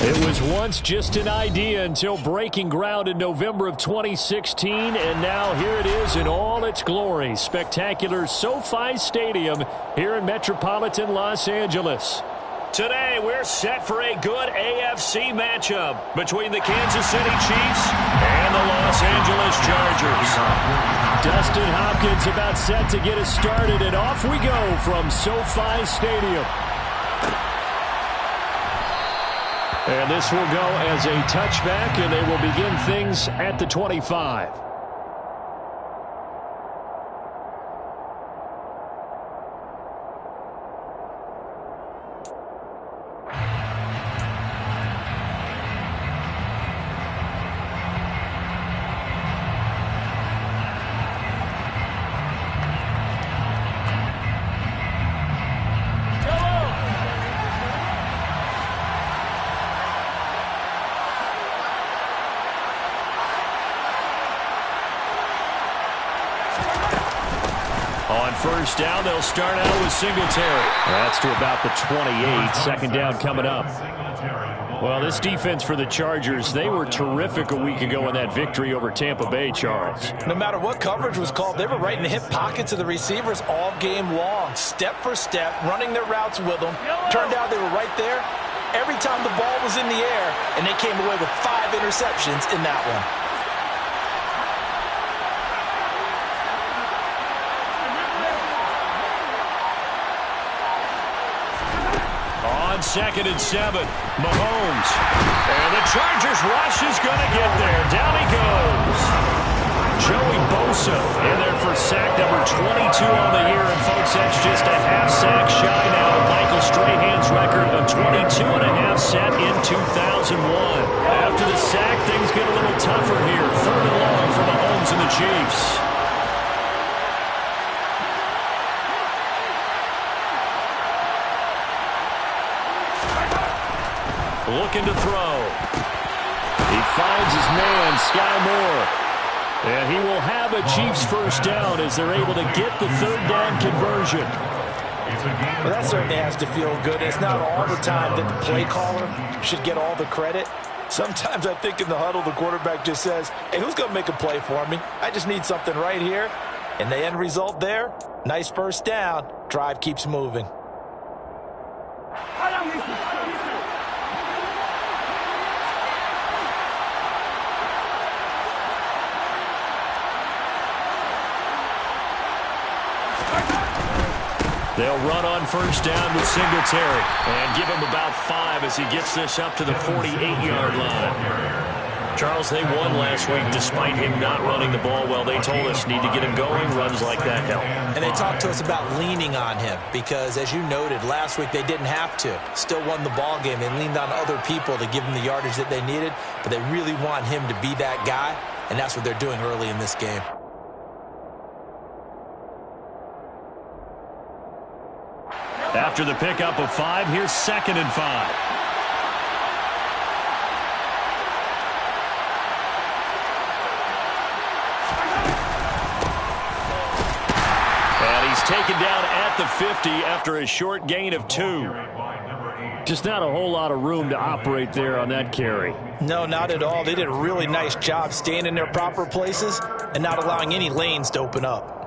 It was once just an idea until breaking ground in November of 2016, and now here it is in all its glory. Spectacular SoFi Stadium here in metropolitan Los Angeles. Today, we're set for a good AFC matchup between the Kansas City Chiefs and the Los Angeles Chargers. Dustin Hopkins about set to get us started, and off we go from SoFi Stadium. And this will go as a touchback, and they will begin things at the 25. First down, they'll start out with Singletary. That's to about the 28. Second down coming up. Well, this defense for the Chargers, they were terrific a week ago in that victory over Tampa Bay, Charles. No matter what coverage was called, they were right in the hip pockets of the receivers all game long, step for step, running their routes with them. Turned out they were right there every time the ball was in the air, and they came away with 5 interceptions in that one. Second and 7, Mahomes. And the Chargers rush is going to get there. Down he goes. Joey Bosa in there for sack number 22 on the year. And, folks, that's just a half sack shy now of Michael Strahan's record of 22.5 set in 2001. After the sack, things get a little tougher here. Third and long for Mahomes and the Chiefs. Looking to throw. He finds his man, Sky Moore. And he will have a Chiefs first down as they're able to get the third down conversion. Well, that certainly has to feel good. It's not all the time that the play caller should get all the credit. Sometimes I think in the huddle, the quarterback just says, hey, who's going to make a play for me? I just need something right here. And the end result there, nice first down. Drive keeps moving. They'll run on first down with Singletary and give him about 5 as he gets this up to the 48-yard line. Charles, they won last week despite him not running the ball well. They told us need to get him going. Runs like that help. And they talked to us about leaning on him because, as you noted, last week they didn't have to. Still won the ball game. They leaned on other people to give them the yardage that they needed, but they really want him to be that guy, and that's what they're doing early in this game. After the pickup of 5, here's 2nd and 5. And he's taken down at the 50 after a short gain of 2. Just not a whole lot of room to operate there on that carry. No, not at all. They did a really nice job staying in their proper places and not allowing any lanes to open up.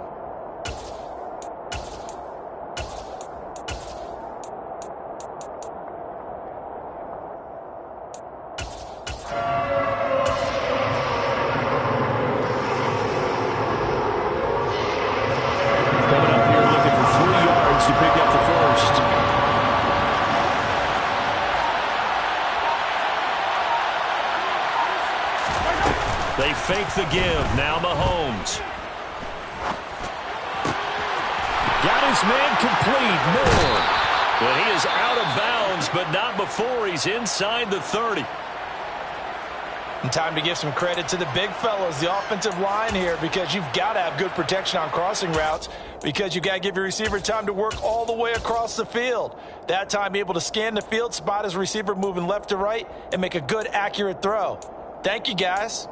They fake the give. Now Mahomes. Got his man complete. Moore. And he is out of bounds, but not before he's inside the 30. And time to give some credit to the big fellas, the offensive line here, because you've got to have good protection on crossing routes because you've got to give your receiver time to work all the way across the field. That time, be able to scan the field, spot his receiver moving left to right, and make a good, accurate throw. Thank you, guys.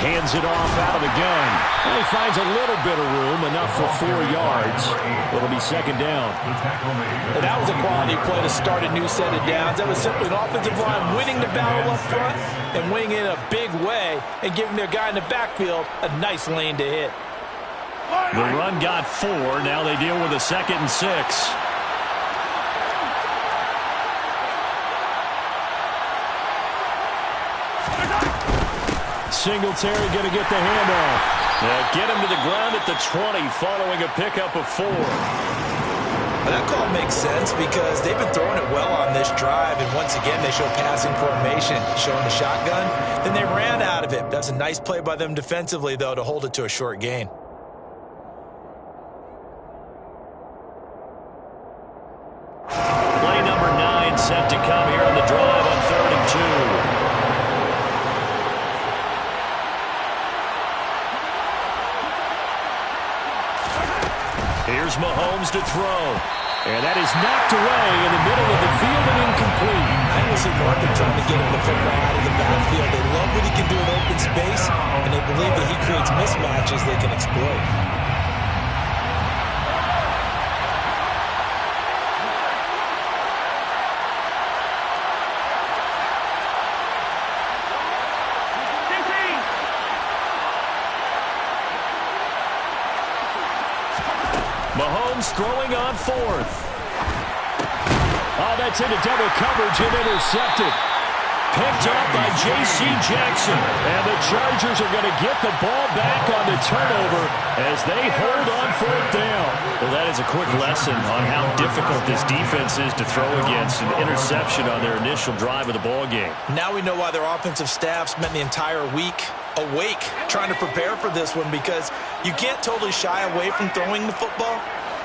Hands it off out of the gun. And he finds a little bit of room, enough for 4 yards. It'll be second down. And that was a quality play to start a new set of downs. That was simply an offensive line winning the battle up front and winning it in a big way and giving their guy in the backfield a nice lane to hit. The run got 4. Now they deal with a 2nd and 6. Singletary going to get the handoff. Get him to the ground at the 20 following a pickup of 4. Well, that call makes sense because they've been throwing it well on this drive, and once again they show passing formation, showing the shotgun. Then they ran out of it. That's a nice play by them defensively, though, to hold it to a short gain. Play number 9 set to come here on the drive on 3rd and 2. Here's Mahomes to throw. And that is knocked away in the middle of the field and incomplete. I will see Markham trying to get him the football out of the backfield. They love what he can do in open space, and they believe that he creates mismatches they can exploit. Mahomes throwing on 4th. Oh, that's into double coverage and intercepted. Picked up by J.C. Jackson. And the Chargers are going to get the ball back on the turnover as they hold on 4th down. Well, that is a quick lesson on how difficult this defense is to throw against. An interception on their initial drive of the ball game. Now we know why their offensive staff spent the entire week awake trying to prepare for this one, because you can't totally shy away from throwing the football,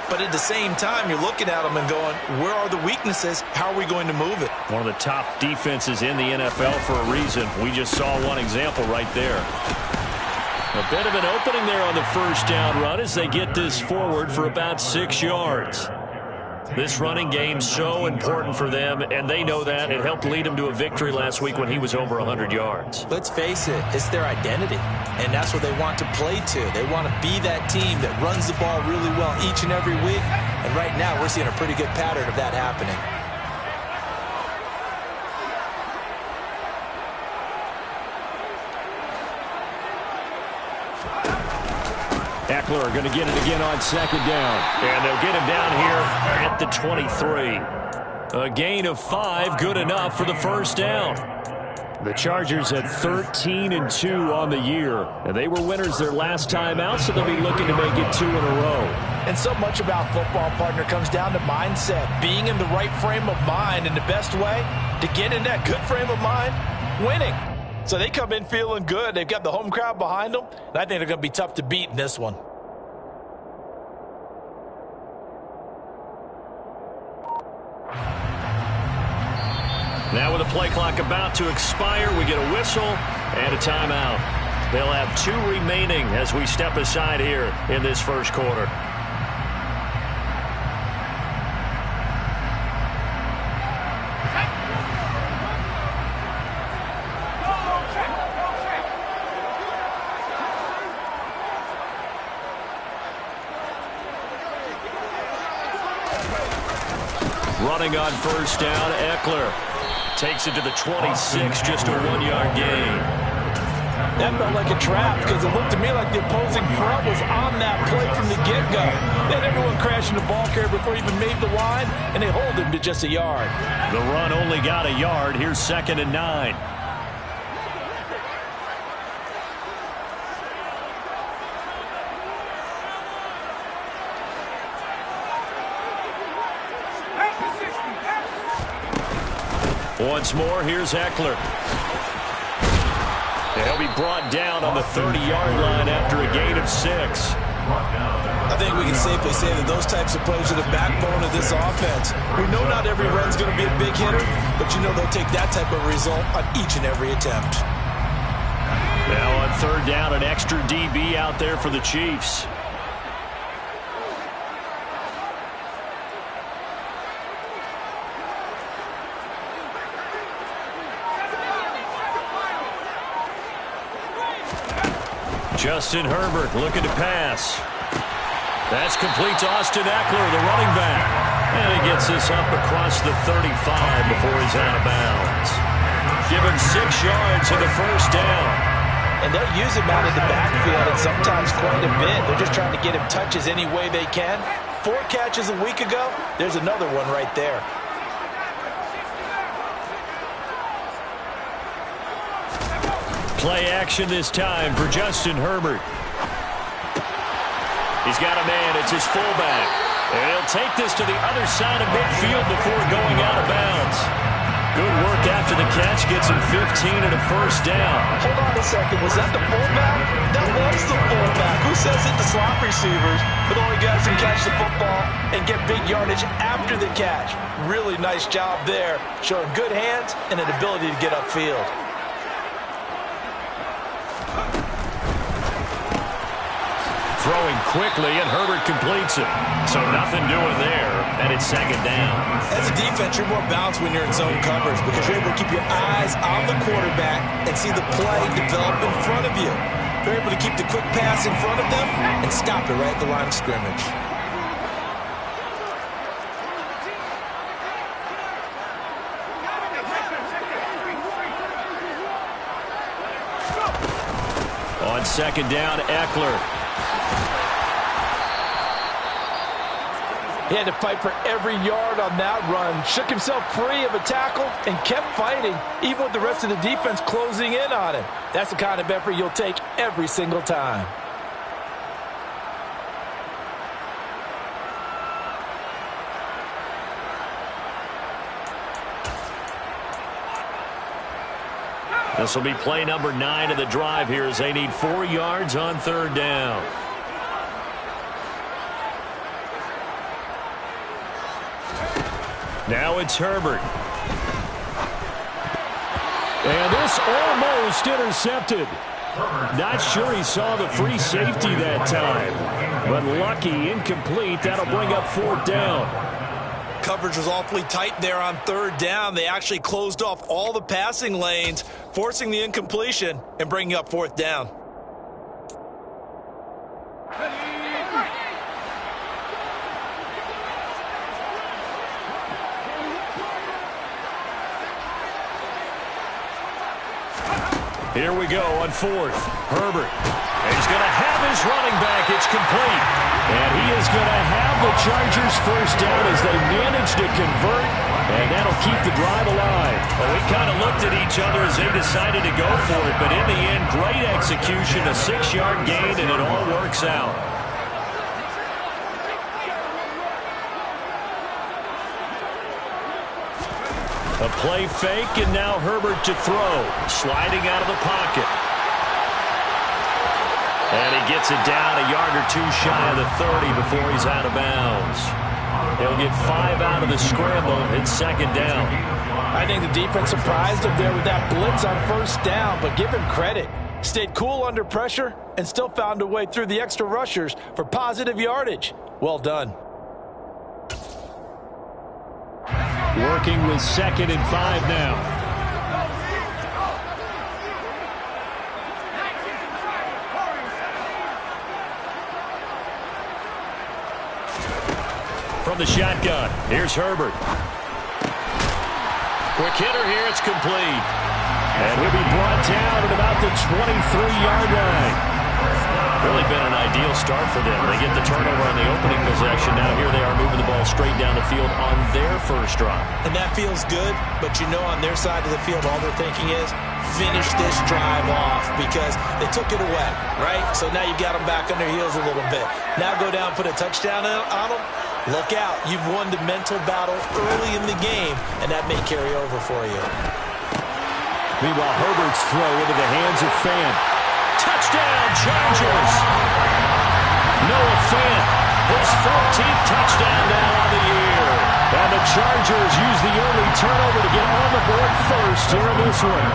but at the same time you're looking at them and going, where are the weaknesses? How are we going to move it? One of the top defenses in the NFL for a reason. We just saw one example right there. A bit of an opening there on the first down run as they get this forward for about 6 yards. This running game so important for them, and they know that. It helped lead them to a victory last week when he was over 100 yards. Let's face it, it's their identity, and that's what they want to play to. They want to be that team that runs the ball really well each and every week, and right now we're seeing a pretty good pattern of that happening. Eckler going to get it again on 2nd down. And they'll get him down here at the 23. A gain of 5, good enough for the first down. The Chargers at 13-2 on the year. And they were winners their last time out, so they'll be looking to make it 2 in a row. And so much about football, partner, comes down to mindset. Being in the right frame of mind, and the best way to get in that good frame of mind, winning. So they come in feeling good. They've got the home crowd behind them, and I think they're going to be tough to beat in this one. Now with the play clock about to expire, we get a whistle and a timeout. They'll have 2 remaining as we step aside here in this first quarter. Running on first down, Eckler takes it to the 26, just a 1-yard gain. That felt like a trap because it looked to me like the opposing front was on that play from the get-go. They had everyone crashing the ball carrier before he even made the line, and they hold him to just a yard. The run only got a yard. Here's 2nd and 9. Once more, here's Eckler. He'll be brought down on the 30-yard line after a gain of 6. I think we can safely say that those types of plays are the backbone of this offense. We know not every run's going to be a big hitter, but you know they'll take that type of result on each and every attempt. Now on 3rd down, an extra DB out there for the Chiefs. Justin Herbert looking to pass. That's complete to Austin Eckler, the running back. And he gets this up across the 35 before he's out of bounds. Give him 6 yards and the first down. And they'll use him out of the backfield, and sometimes quite a bit. They're just trying to get him touches any way they can. 4 catches a week ago. There's another one right there. Play action this time for Justin Herbert. He's got a man. It's his fullback. And he'll take this to the other side of midfield before going out of bounds. Good work after the catch. Gets him 15 and a first down. Hold on a second. Was that the fullback? That was the fullback. Who says it to slot receivers? But the only guys who catch the football and get big yardage after the catch. Really nice job there. Showing good hands and an ability to get upfield. Throwing quickly, and Herbert completes it. So nothing doing there, and it's second down. As a defense, you're more balanced when you're in zone coverage because you're able to keep your eyes on the quarterback and see the play develop in front of you. You're able to keep the quick pass in front of them and stop it right at the line of scrimmage. On second down, Eckler. He had to fight for every yard on that run. Shook himself free of a tackle and kept fighting, even with the rest of the defense closing in on him. That's the kind of effort you'll take every single time. This will be play number 9 of the drive here as they need 4 yards on third down. Now it's Herbert. And this almost intercepted. Not sure he saw the free safety that time. But lucky, incomplete. That'll bring up fourth down. Coverage was awfully tight there on third down. They actually closed off all the passing lanes, forcing the incompletion and bringing up fourth down. Here we go on fourth. Herbert. And he's going to have his running back. It's complete. And he is going to have the Chargers first down as they manage to convert. And that'll keep the drive alive. Well, we kind of looked at each other as they decided to go for it. But in the end, great execution, a 6-yard gain, and it all works out. A play fake, and now Herbert to throw. Sliding out of the pocket. And he gets it down a yard or 2 shy of the 30 before he's out of bounds. He'll get 5 out of the scramble. It's second down. I think the defense surprised him there with that blitz on first down, but give him credit. Stayed cool under pressure and still found a way through the extra rushers for positive yardage. Well done. Working with 2nd and 5 now. From the shotgun, here's Herbert. Quick hitter here, it's complete. And he'll be brought down at about the 23-yard line. Really been an ideal start for them. They get the turnover on the opening possession. Now here they are moving the ball straight down the field on their first drive. And that feels good, but you know on their side of the field all they're thinking is finish this drive off because they took it away, right? So now you've got them back on their heels a little bit. Now go down, put a touchdown on them. Look out. You've won the mental battle early in the game, and that may carry over for you. Meanwhile, Herbert's throw into the hands of Fant. Touchdown, Chargers! Noah Fant, his 14th touchdown now on the year. And the Chargers use the early turnover to get on the board first here in this one.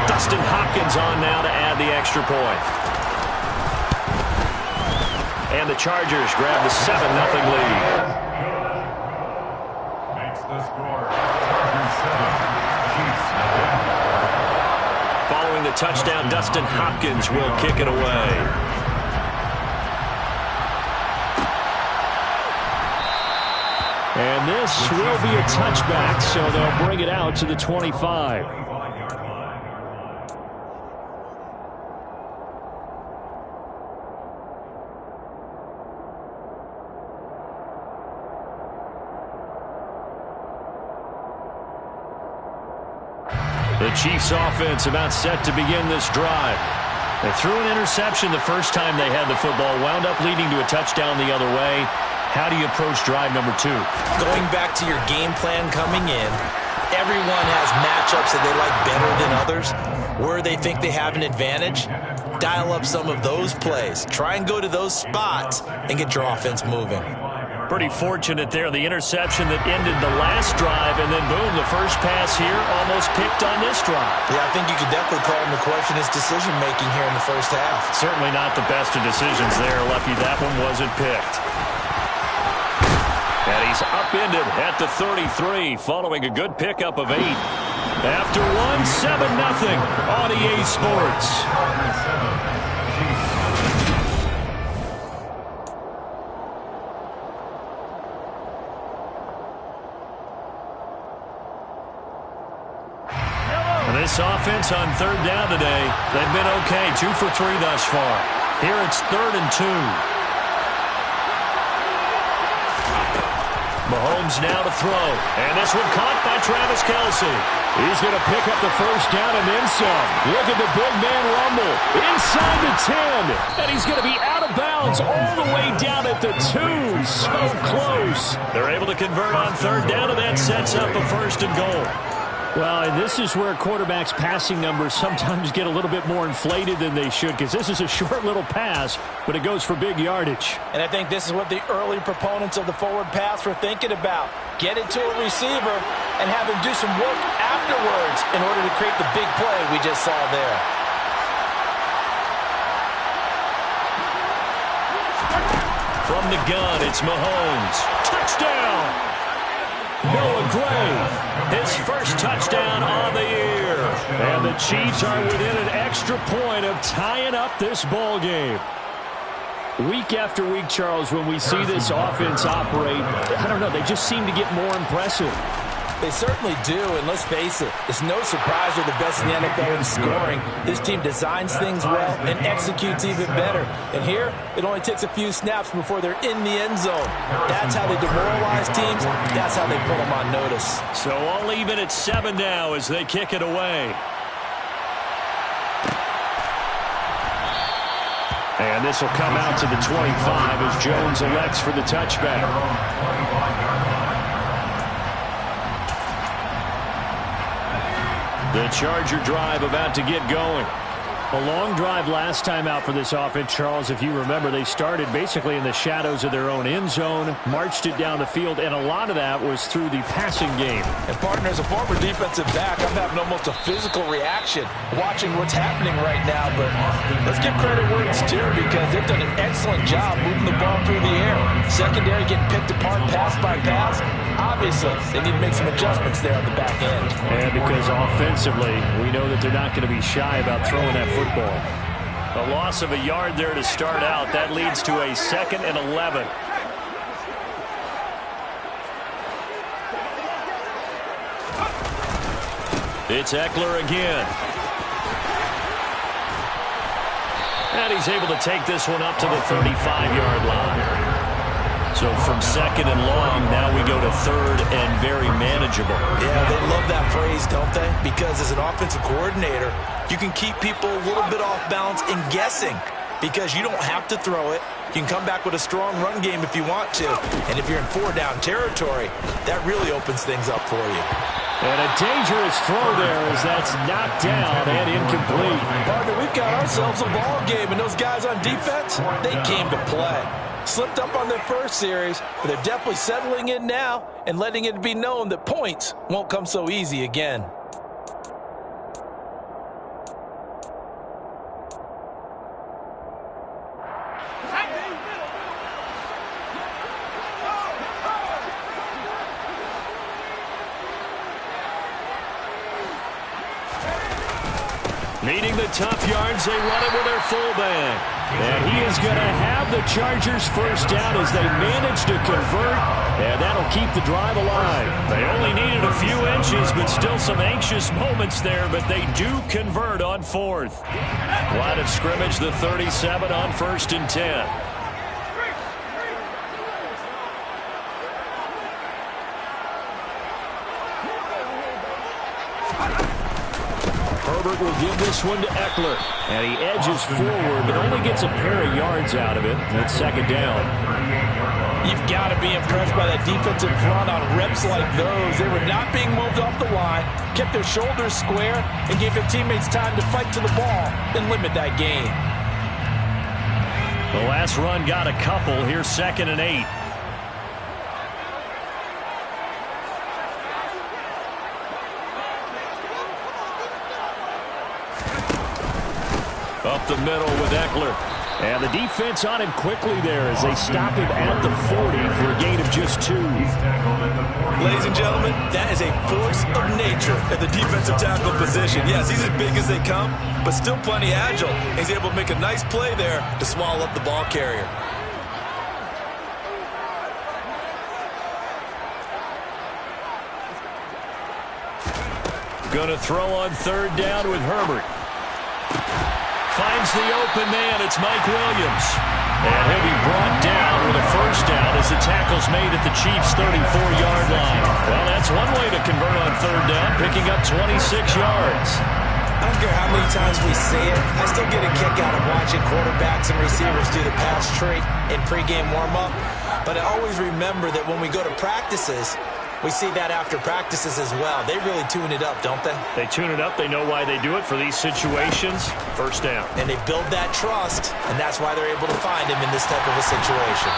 Dustin Hopkins on now to add the extra point. And the Chargers grab the 7-0 lead. Makes the score. Chargers 7, Chiefs 0. Following the a touchdown. Dustin Hopkins will kick it away. And this will be a touchback, so they'll bring it out to the 25. The Chiefs offense about set to begin this drive. They threw an interception the first time they had the football, wound up leading to a touchdown the other way. How do you approach drive number 2? Going back to your game plan coming in, everyone has matchups that they like better than others. Where they think they have an advantage, dial up some of those plays. Try and go to those spots and get your offense moving. Pretty fortunate there, the interception that ended the last drive, and then boom, the first pass here almost picked on this drive. Yeah, I think you could definitely call him to question his decision-making here in the first half. Certainly not the best of decisions there. Lucky that one wasn't picked. And he's upended at the 33, following a good pickup of 8. After one, 7-0 on EA Sports. This offense on third down today, they've been okay. 2 for 3 thus far. Here it's 3rd and 2. Mahomes now to throw. And this one caught by Travis Kelce. He's going to pick up the first down and then some. Look at the big man rumble. Inside the 10. And he's going to be out of bounds all the way down at the 2. So close. They're able to convert on third down, and that sets up a 1st and goal. Well, and this is where quarterbacks' passing numbers sometimes get a little bit more inflated than they should, because this is a short little pass, but it goes for big yardage. And I think this is what the early proponents of the forward pass were thinking about. Get it to a receiver and have him do some work afterwards in order to create the big play we just saw there. From the gun, it's Mahomes. Touchdown! Noah Gray, his first touchdown on the year. And the Chiefs are within an extra point of tying up this ball game. Week after week, Charles, when we see this offense operate, I don't know, they just seem to get more impressive. They certainly do, and let's face it, it's no surprise they're the best in the NFL in scoring. This team designs things well and executes even better. And here, it only takes a few snaps before they're in the end zone. That's how they demoralize teams. That's how they put them on notice. So all even at 7 now as they kick it away. And this will come out to the 25 as Jones elects for the touchback. The Charger drive about to get going. A long drive last time out for this offense, Charles. If you remember, they started basically in the shadows of their own end zone, marched it down the field, and a lot of that was through the passing game. And, partner, as a former defensive back, I'm having almost a physical reaction watching what's happening right now. But let's give credit where it's due, because they've done an excellent job moving the ball through the air. Secondary getting picked apart pass by pass. Obviously, they need to make some adjustments there on the back end. And because offensively, we know that they're not going to be shy about throwing that football. A loss of a yard there to start out. That leads to a 2nd and 11. It's Eckler again. And he's able to take this one up to the 35-yard line. So from 2nd and long, now we go to 3rd and very manageable. Yeah, they love that phrase, don't they? Because as an offensive coordinator, you can keep people a little bit off balance and guessing, because you don't have to throw it. You can come back with a strong run game if you want to. And if you're in 4-down territory, that really opens things up for you. And a dangerous throw there as that's knocked down and incomplete. Partner, we've got ourselves a ball game, and those guys on defense, they came to play. Slipped up on their first series, but they're definitely settling in now and letting it be known that points won't come so easy again. Needing the tough yards, they run it with their fullback. And he is going to have the Chargers first down as they manage to convert, and that'll keep the drive alive. They only needed a few inches, but still some anxious moments there, but they do convert on fourth. Line of scrimmage, the 37 on 1st and 10. Herbert will give this one to Eckler. And he edges forward, but only gets a pair of yards out of it. That's 2nd down. You've got to be impressed by that defensive front on reps like those. They were not being moved off the line, kept their shoulders square, and gave their teammates time to fight to the ball and limit that gain. The last run got a couple. Here's 2nd and 8. Up the middle with Eckler. And the defense on him quickly there as they stop him at the 40 for a gain of just 2. Ladies and gentlemen, that is a force of nature at the defensive tackle position. Yes, he's as big as they come, but still plenty agile. He's able to make a nice play there to swallow up the ball carrier. Going to throw on 3rd down with Herbert. Finds the open man. It's Mike Williams. And he'll be brought down with a first down as the tackle's made at the Chiefs' 34-yard line. Well, that's one way to convert on 3rd down, picking up 26 yards. I don't care how many times we see it. I still get a kick out of watching quarterbacks and receivers do the pass tree in pregame warm-up. But I always remember that when we go to practices, we see that after practices as well. They really tune it up, don't they? They tune it up. They know why they do it for these situations. First down. And they build that trust, and that's why they're able to find him in this type of a situation.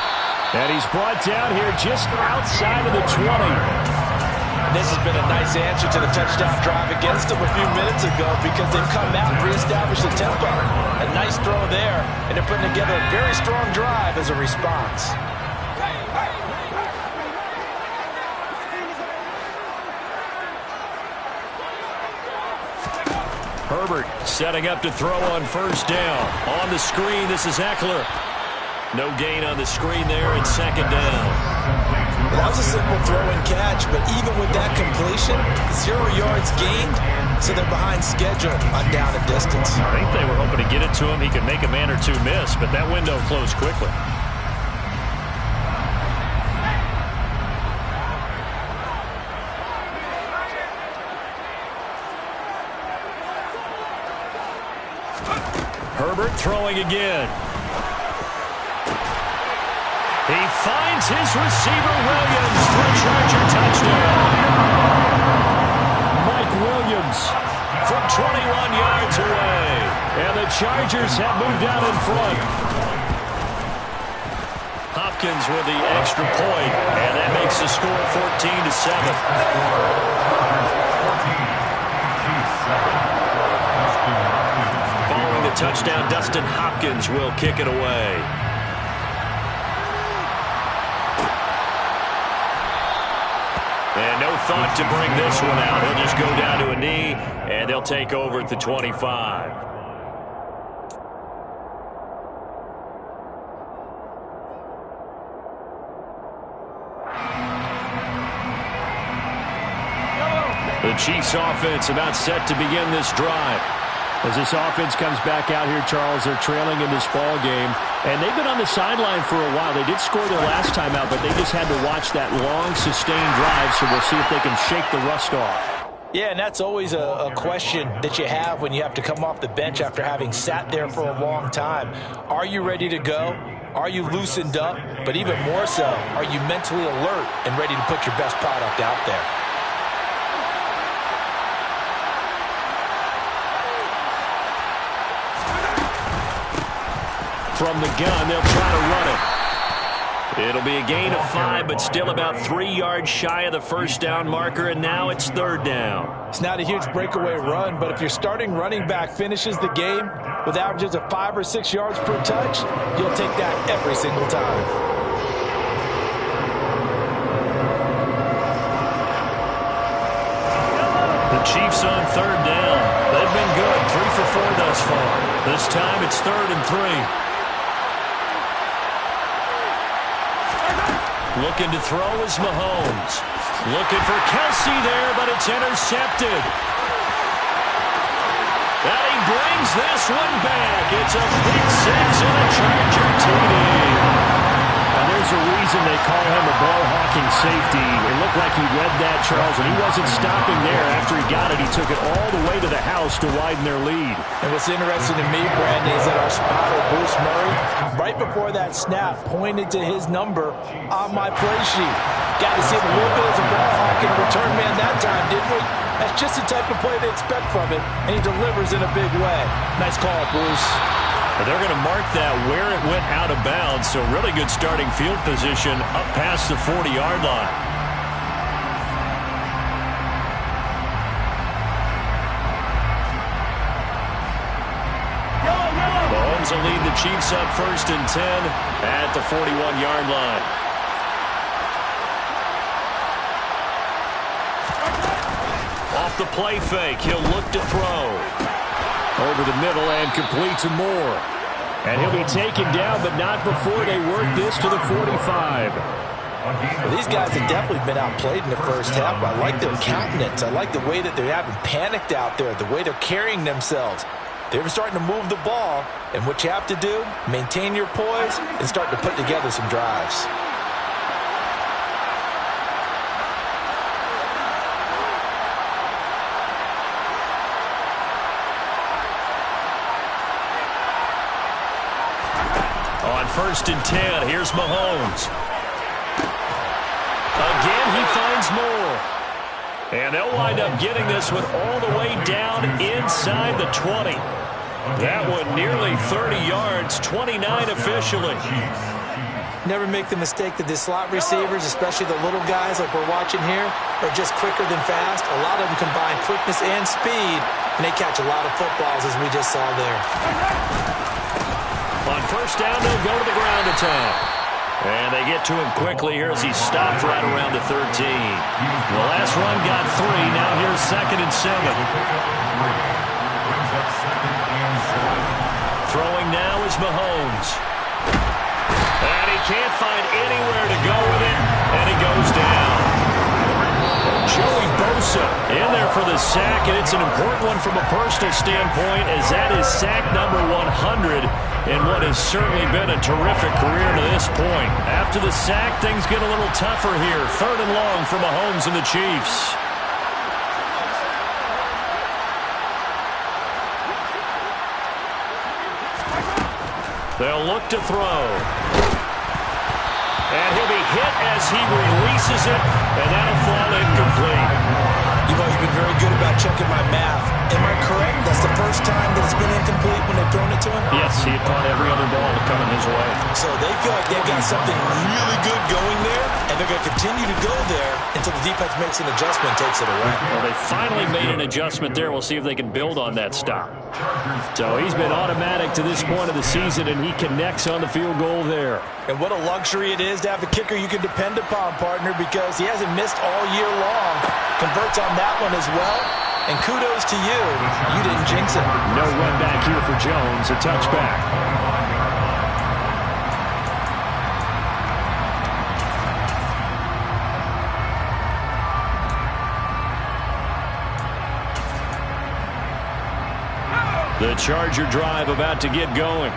And he's brought down here just outside of the 20. This has been a nice answer to the touchdown drive against them a few minutes ago because they've come out and reestablished the tempo. A nice throw there, and they're putting together a very strong drive as a response. Herbert setting up to throw on 1st down. On the screen, this is Eckler. No gain on the screen there, and 2nd down. That was a simple throw and catch, but even with that completion, 0 yards gained, so they're behind schedule on down and distance. I think they were hoping to get it to him. He could make a man or two miss, but that window closed quickly. Herbert throwing again. He finds his receiver, Williams, for a Charger touchdown. Mike Williams from 21 yards away. And the Chargers have moved out in front. Hopkins with the extra point, and that makes the score 14-7. Touchdown, Dustin Hopkins will kick it away. And no thought to bring this one out. He'll just go down to a knee, and they'll take over at the 25. The Chiefs offense about set to begin this drive. As this offense comes back out here, Charles, they're trailing in this ball game. And they've been on the sideline for a while. They did score their last time out, but they just had to watch that long, sustained drive, so we'll see if they can shake the rust off. Yeah, and that's always a question that you have when you have to come off the bench after having sat there for a long time. Are you ready to go? Are you loosened up? But even more so, are you mentally alert and ready to put your best product out there? From the gun, they'll try to run it. It'll be a gain of 5, but still about 3 yards shy of the first down marker, and now it's 3rd down. It's not a huge breakaway run, but if your starting running back finishes the game with averages of 5 or 6 yards per touch, you'll take that every single time. The Chiefs on 3rd down. They've been good, 3 for 4 thus far. This time it's 3rd and 3. Looking to throw is Mahomes. Looking for Kelsey there, but it's intercepted. And he brings this one back. It's a pick six and a Charger TD. And there's a reason they call him a ball-hawking safety. It looked like he read that, Charles, and he wasn't stopping there. After he got it, he took it all the way to the house to widen their lead. And what's interesting to me, Brandon, is that our spotter, Bruce Murray, right before that snap, pointed to his number on my play sheet. Got to see him a little bit as a ball-hawking return man that time, didn't we? That's just the type of play they expect from him, and he delivers in a big way. Nice call, Bruce. But they're going to mark that where it went out of bounds, so really good starting field position up past the 40-yard line. Mahomes will lead the Chiefs up 1st and 10 at the 41-yard line. Off the play fake, he'll look to throw. Over the middle and complete to Moore. And he'll be taken down, but not before they work this to the 45. Well, these guys have definitely been outplayed in the first half. I like their countenance. I like the way that they haven't panicked out there, the way they're carrying themselves. They're starting to move the ball, and what you have to do, maintain your poise and start to put together some drives. On 1st and 10, here's Mahomes. Again, he finds Moore. And they'll wind up getting this one all the way down inside the 20. That one nearly 30 yards, 29 officially. Never make the mistake that the slot receivers, especially the little guys like we're watching here, are just quicker than fast. A lot of them combine quickness and speed, and they catch a lot of footballs, as we just saw there. On 1st down, they'll go to the ground attack. And they get to him quickly here as he stopped right around the 13. The last run got 3. Now here's 2nd and 7. Throwing now is Mahomes. And he can't find anywhere to go with it. And he goes down. Joey Bosa in there for the sack, and it's an important one from a personal standpoint, as that is sack number 100 in what has certainly been a terrific career to this point. After the sack, things get a little tougher here. 3rd and long for Mahomes and the Chiefs. They'll look to throw. And he'll be hit as he releases it, and that'll fall incomplete. You've always been very good about checking my math. Am I correct? That's the first time that it's been incomplete when they've thrown it to him? Yes, he had caught every other ball coming his way. So they feel like they've got something really good going there, and they're going to continue to go there until the defense makes an adjustment and takes it away. Well, they finally made an adjustment there. We'll see if they can build on that stop. So he's been automatic to this point of the season, and he connects on the field goal there. And what a luxury it is to have a kicker you can depend upon, partner, because he hasn't missed all year long. Converts on that one as well. And kudos to you. You didn't jinx it. No run back here for Jones. A touchback. The Charger drive about to get going.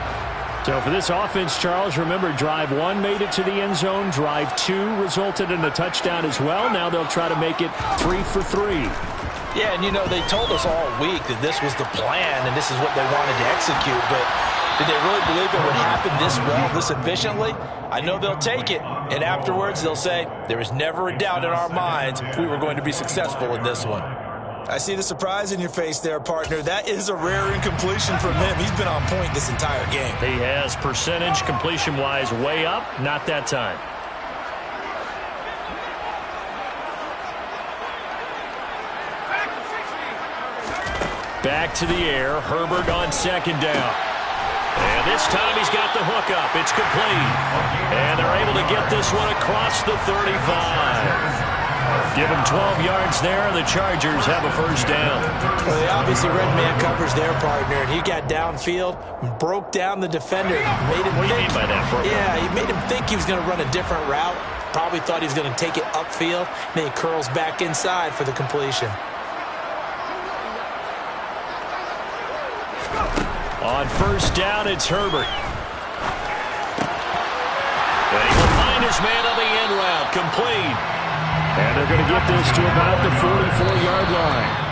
So for this offense, Charles, remember, drive 1 made it to the end zone. Drive 2 resulted in a touchdown as well. Now they'll try to make it 3 for 3. Yeah, and you know, they told us all week that this was the plan and this is what they wanted to execute, but did they really believe it would happen this well, this efficiently? I know they'll take it, and afterwards they'll say, there was never a doubt in our minds we were going to be successful in this one. I see the surprise in your face there, partner. That is a rare incompletion from him. He's been on point this entire game. He has percentage completion-wise way up, not that time. Back to the air, Herbert on 2nd down. And this time he's got the hook up. It's complete. And they're able to get this one across the 35. Give him 12 yards there. The Chargers have a first down. Well, they obviously read man coverage their partner, and he got downfield, broke down the defender, made him What do you mean by that, Bro? Yeah, he made him think he was going to run a different route. Probably thought he was going to take it upfield. Then he curls back inside for the completion. On first down, it's Herbert. And he will find his man on the end route. Complete. And they're going to get this to about the 44-yard line.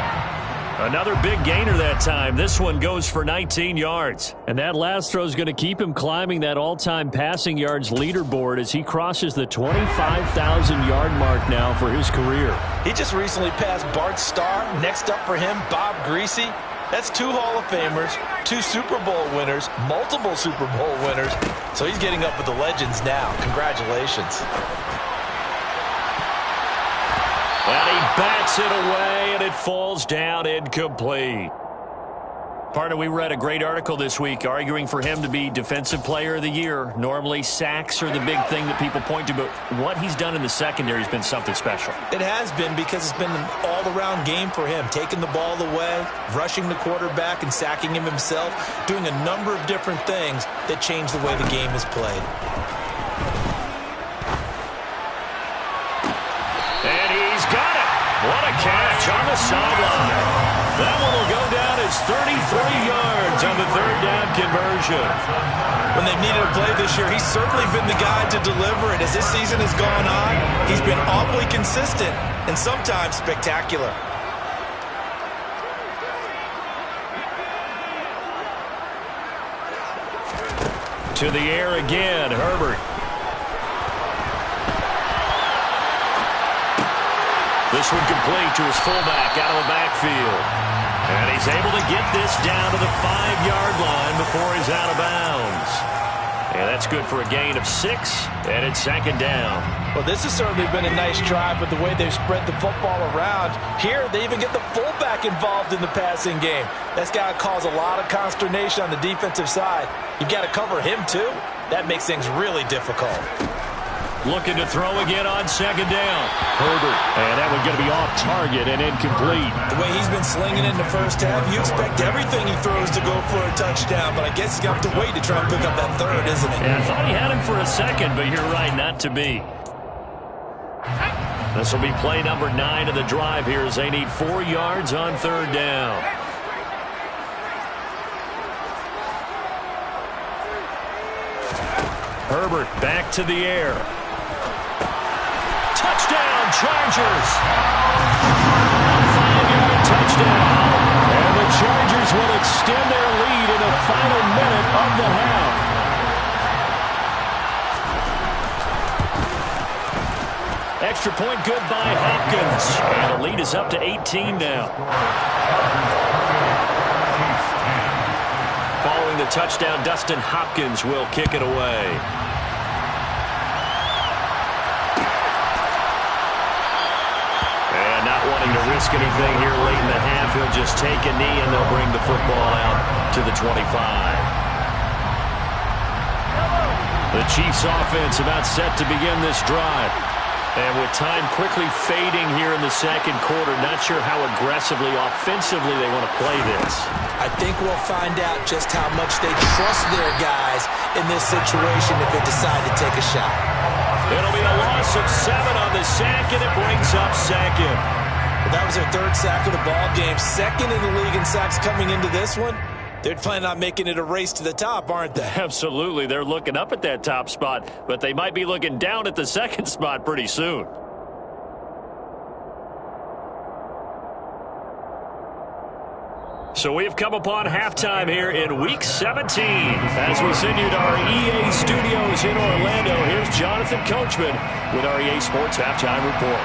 Another big gainer that time. This one goes for 19 yards. And that last throw is going to keep him climbing that all-time passing yards leaderboard as he crosses the 25,000-yard mark now for his career. He just recently passed Bart Starr. Next up for him, Bob Greasy. That's 2 Hall of Famers, 2 Super Bowl winners, multiple Super Bowl winners. So he's getting up with the legends now. Congratulations. And he bats it away, and it falls down incomplete. Partner, we read a great article this week arguing for him to be Defensive Player of the Year. Normally, sacks are the big thing that people point to, but what he's done in the secondary has been something special. It has been, because it's been an all-around game for him, taking the ball away, rushing the quarterback, and sacking him himself, doing a number of different things that change the way the game is played. And he's got it. What a catch on the sideline. That one will go down as 33 yards on the third down conversion. When they've needed a play this year, he's certainly been the guy to deliver it. As this season has gone on, he's been awfully consistent and sometimes spectacular. To the air again, Herbert. This one complete to his fullback out of the backfield. And he's able to get this down to the 5-yard line before he's out of bounds. And that's good for a gain of 6, and it's second down. Well, this has certainly been a nice drive with the way they've spread the football around. Here, they even get the fullback involved in the passing game. That's got to cause a lot of consternation on the defensive side. You've got to cover him, too. That makes things really difficult. Looking to throw again on second down. Herbert. And that one going to be off target and incomplete. The way he's been slinging in the first half, you expect everything he throws to go for a touchdown, but I guess he's going to have to wait to try and pick up that third, isn't he? Yeah, I thought he had him for a second, but you're right, not to be. This will be play number 9 of the drive here as they need 4 yards on third down. Herbert back to the air. Touchdown, Chargers! 5-yard touchdown. And the Chargers will extend their lead in the final minute of the half. Extra point good by Hopkins. And the lead is up to 18 now. Following the touchdown, Dustin Hopkins will kick it away. And not wanting to risk anything here late in the half, he'll just take a knee and they'll bring the football out to the 25. The Chiefs offense about set to begin this drive. And with time quickly fading here in the second quarter, not sure how aggressively, offensively they want to play this. I think we'll find out just how much they trust their guys in this situation if they decide to take a shot. It'll be a loss of 7 on the sack, and it brings up second. Well, that was their 3rd sack of the ball game. 2nd in the league in sacks coming into this one. They're planning on making it a race to the top, aren't they? Absolutely. They're looking up at that top spot, but they might be looking down at the second spot pretty soon. So we have come upon halftime here in Week 17. As we send you to our EA studios in Orlando, here's Jonathan Coachman with our EA Sports Halftime Report.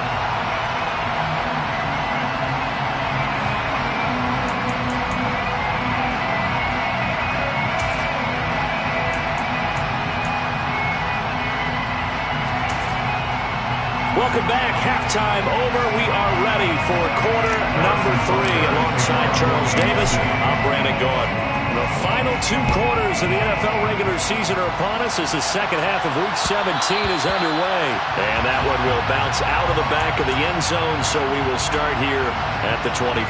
Welcome back. Halftime over. We are ready for quarter number 3. Alongside Charles Davis, I'm Brandon Gordon. The final 2 quarters of the NFL regular season are upon us as the second half of Week 17 is underway. And that one will bounce out of the back of the end zone, so we will start here at the 25.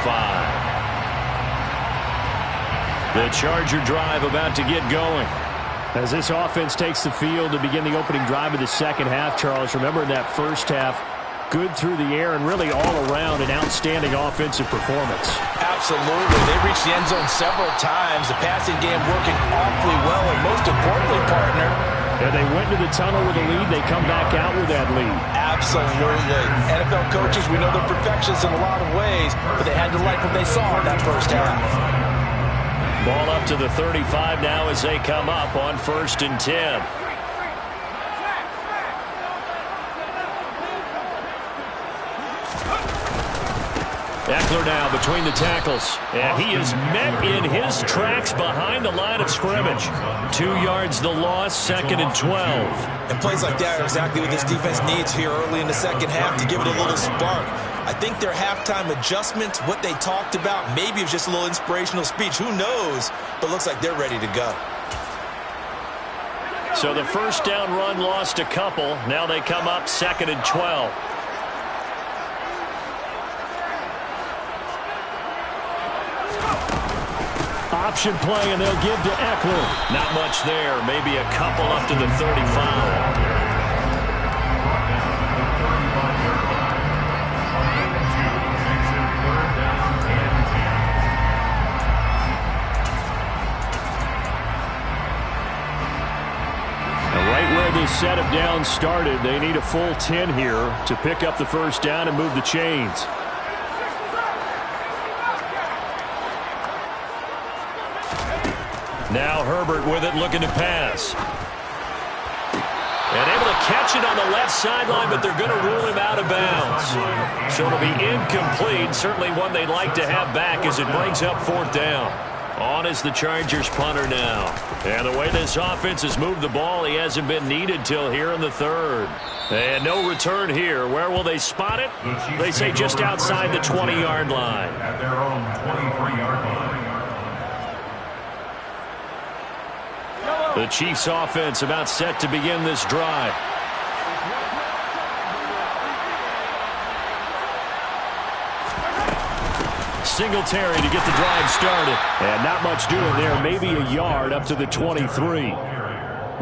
The Charger drive about to get going. As this offense takes the field to begin the opening drive of the second half, Charles, remember in that first half, good through the air and really all around an outstanding offensive performance. Absolutely. They reached the end zone several times. The passing game working awfully well, and most importantly, partner, and they went to the tunnel with a lead. They come back out with that lead. Absolutely. NFL coaches, we know they're perfectionists in a lot of ways, but they had to like what they saw in that first half. Ball up to the 35 now as they come up on 1st and 10. Eckler now between the tackles, and he is met in his tracks behind the line of scrimmage. 2 yards the loss, 2nd and 12. And plays like that are exactly what this defense needs here early in the second half to give it a little spark. I think their halftime adjustment, what they talked about, maybe it was just a little inspirational speech. Who knows? But looks like they're ready to go. So the first down run lost a couple. Now they come up 2nd and 12. Option play, and they'll give to Eckler. Not much there. Maybe a couple up to the 35. Right where this set of downs started, they need a full 10 here to pick up the first down and move the chains. Now Herbert with it, looking to pass. And able to catch it on the left sideline, but they're going to rule him out of bounds. So it'll be incomplete. Certainly one they'd like to have back as it brings up 4th down. On is the Chargers punter now. And the way this offense has moved the ball, he hasn't been needed till here in the 3rd. And no return here. Where will they spot it? They say just outside the 20-yard line. At their own 23-yard line. The Chiefs offense about set to begin this drive. Singletary to get the drive started. And not much doing there. Maybe a yard up to the 23.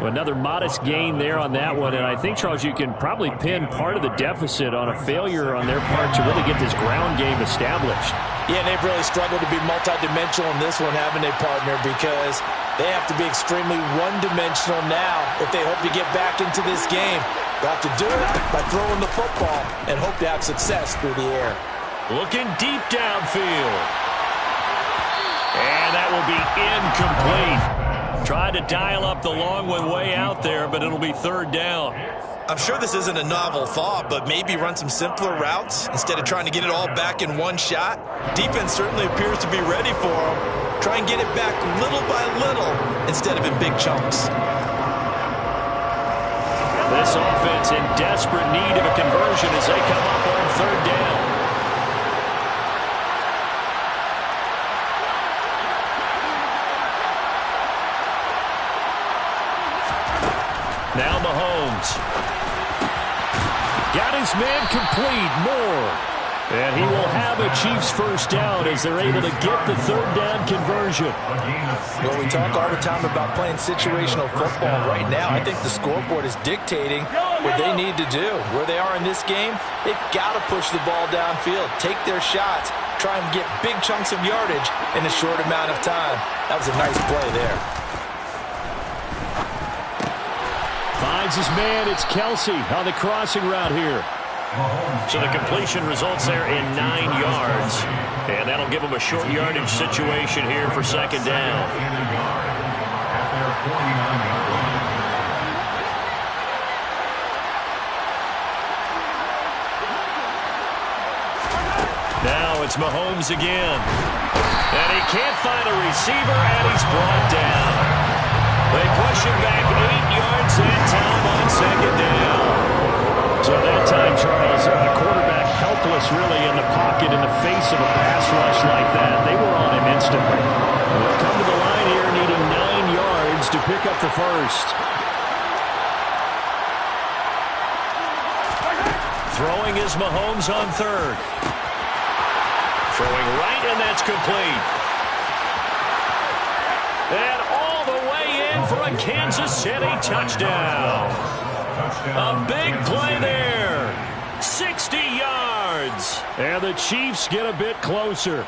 Another modest gain there on that one. And I think, Charles, you can probably pin part of the deficit on a failure on their part to really get this ground game established. Yeah, they've really struggled to be multidimensional in this one, haven't they, partner? Because they have to be extremely one-dimensional now if they hope to get back into this game. They have to do it by throwing the football and hope to have success through the air. Looking deep downfield. And that will be incomplete. Tried to dial up the long one way out there, but it'll be 3rd down. I'm sure this isn't a novel thought, but maybe run some simpler routes instead of trying to get it all back in one shot. Defense certainly appears to be ready for them. Try and get it back little by little instead of in big chunks. This offense in desperate need of a conversion as they come up on 3rd down. Now Mahomes. Got his man complete, Moore. And he will have a Chiefs first down as they're able to get the 3rd down conversion. Well, we talk all the time about playing situational football. Right now, I think the scoreboard is dictating what they need to do. Where they are in this game, they've got to push the ball downfield, take their shots, try and get big chunks of yardage in a short amount of time. That was a nice play there. Finds his man. It's Kelsey on the crossing route here. So the completion results there in 9 yards. And that'll give them a short yardage situation here for 2nd down. Now it's Mahomes again. And he can't find a receiver, and he's brought down. They push him back 8 yards that time on 2nd down. So that time, Charles, the quarterback helpless really in the pocket in the face of a pass rush like that. They were on him instantly. They'll come to the line here to pick up the first. Throwing is Mahomes on third. Throwing right, and that's complete. And all the way in for a Kansas City touchdown. A big play there. 60 yards. And the Chiefs get a bit closer.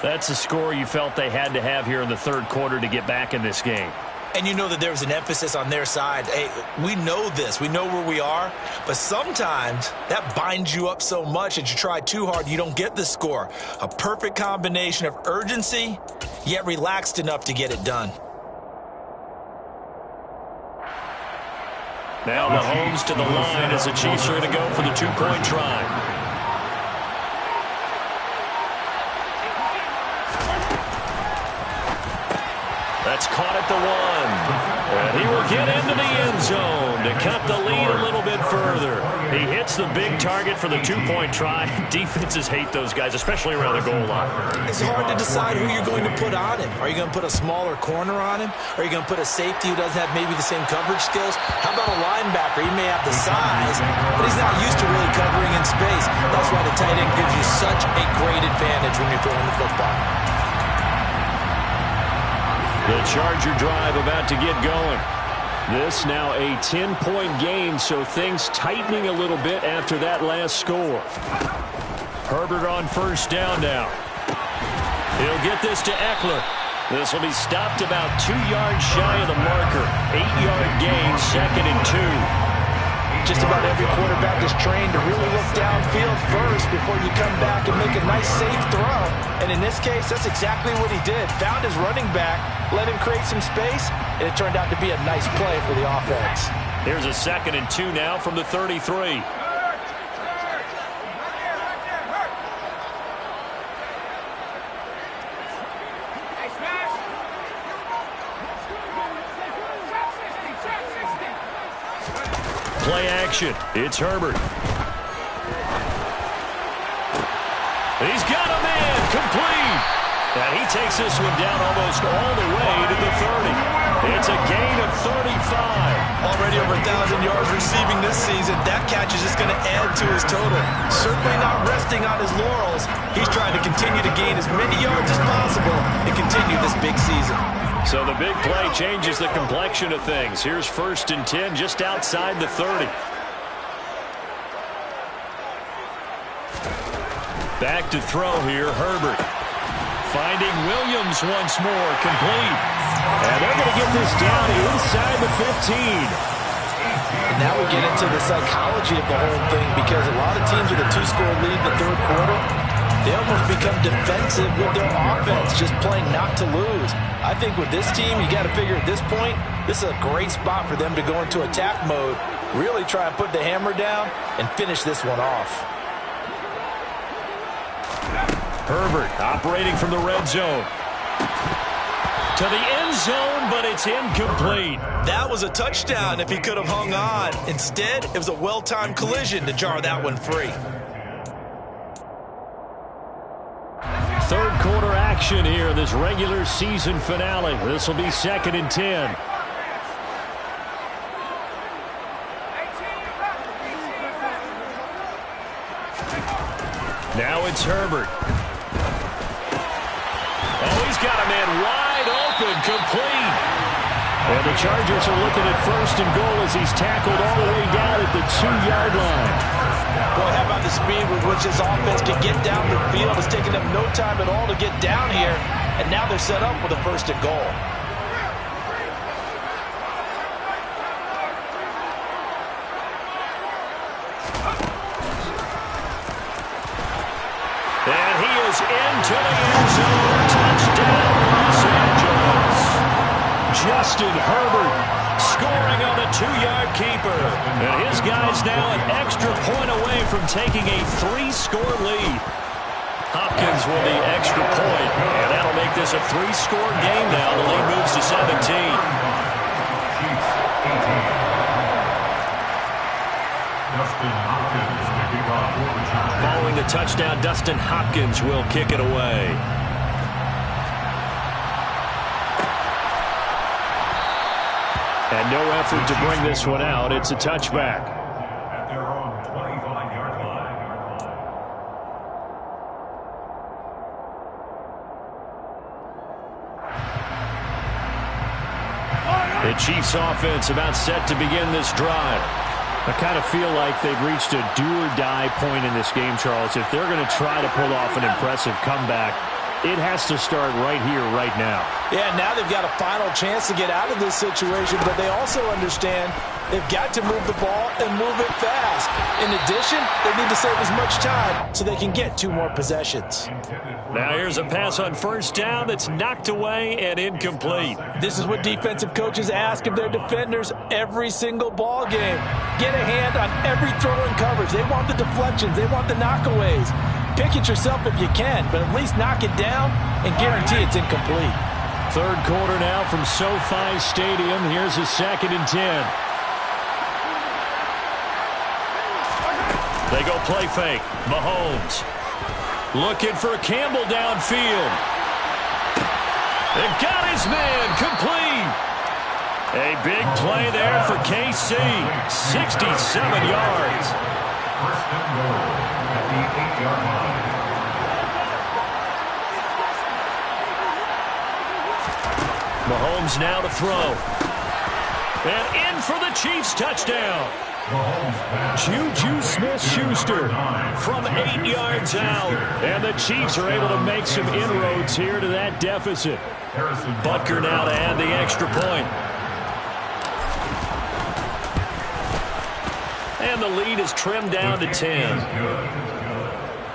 That's a score you felt they had to have here in the third quarter to get back in this game. And you know that there was an emphasis on their side. Hey, we know this. We know where we are. But sometimes that binds you up so much that you try too hard, you don't get the score. A perfect combination of urgency, yet relaxed enough to get it done. Now Mahomes to the line as the Chiefs are going to go for the two-point try. That's caught at the one. And he will get into the end zone to cut the lead a little bit further. He hits the big target for the two-point try. Defenses hate those guys, especially around the goal line. It's hard to decide who you're going to put on him. Are you going to put a smaller corner on him? Are you going to put a safety who doesn't have maybe the same coverage skills? How about a linebacker? He may have the size, but he's not used to really covering in space. That's why the tight end gives you such a great advantage when you're throwing the football. The Charger drive about to get going. This now a 10-point game, so things tightening a little bit after that last score. Herbert on first down now. He'll get this to Eckler. This will be stopped about 2 yards shy of the marker. 8-yard gain, 2nd and 2. Just about every quarterback is trained to really look downfield first before you come back and make a nice, safe throw. And in this case, that's exactly what he did. Found his running back, let him create some space, and it turned out to be a nice play for the offense. Here's a 2nd and 2 now from the 33. Play action. It's Herbert. He's got a man. Complete. And he takes this one down almost all the way to the 30. It's a gain of 35. Already over 1,000 yards receiving this season. That catch is just going to add to his total. Certainly not resting on his laurels. He's trying to continue to gain as many yards as possible and continue this big season. So the big play changes the complexion of things. Here's 1st and 10 just outside the 30. Back to throw here, Herbert. Finding Williams once more, complete. And they're going to get this down inside the 15. And now we get into the psychology of the whole thing, because a lot of teams with a 2-score lead in the third quarter, they almost become defensive with their offense, just playing not to lose. I think with this team, you got to figure at this point, this is a great spot for them to go into attack mode, really try and put the hammer down and finish this one off. Herbert operating from the red zone. To the end zone, but it's incomplete. That was a touchdown if he could have hung on. Instead, it was a well-timed collision to jar that one free. Third quarter action here in this regular season finale. This will be 2nd and 10. Now it's Herbert. Oh, he's got a man wide open, complete. And the Chargers are looking at 1st and goal as he's tackled all the way down at the 2-yard line. Boy, how about the speed with which this offense can get down the field? It's taken them no time at all to get down here, and now they're set up with a 1st and goal. And he is into the end zone. Touchdown, Los Angeles. Justin Herbert scoring on a 2-yard keeper. And his guy's now an extra point away from taking a 3-score lead. Hopkins with the extra point, and that'll make this a 3-score game now. The lead moves to 17. Following the touchdown, Dustin Hopkins will kick it away. And no effort to bring this one out. It's a touchback. At their own 25-yard line. The Chiefs offense about set to begin this drive. I kind of feel like they've reached a do-or-die point in this game, Charles. If they're going to try to pull off an impressive comeback, it has to start right here, right now. Yeah, now they've got a final chance to get out of this situation, but they also understand they've got to move the ball and move it fast. In addition, they need to save as much time so they can get 2 more possessions. Now here's a pass on first down that's knocked away and incomplete. This is what defensive coaches ask of their defenders every single ball game. Get a hand on every throw and coverage. They want the deflections. They want the knockaways. Pick it yourself if you can, but at least knock it down and guarantee it's incomplete. Third quarter now from SoFi Stadium. Here's a 2nd and 10. They go play fake. Mahomes looking for Campbell downfield. They've got his man complete. A big play there for KC. 67 yards. First and goal at the 8-yard line. Mahomes now to throw. And in for the Chiefs touchdown. Juju Smith-Schuster from 8 yards out. And the Chiefs are able to make some inroads here to that deficit. Butker now to add the extra point. And the lead is trimmed down to 10.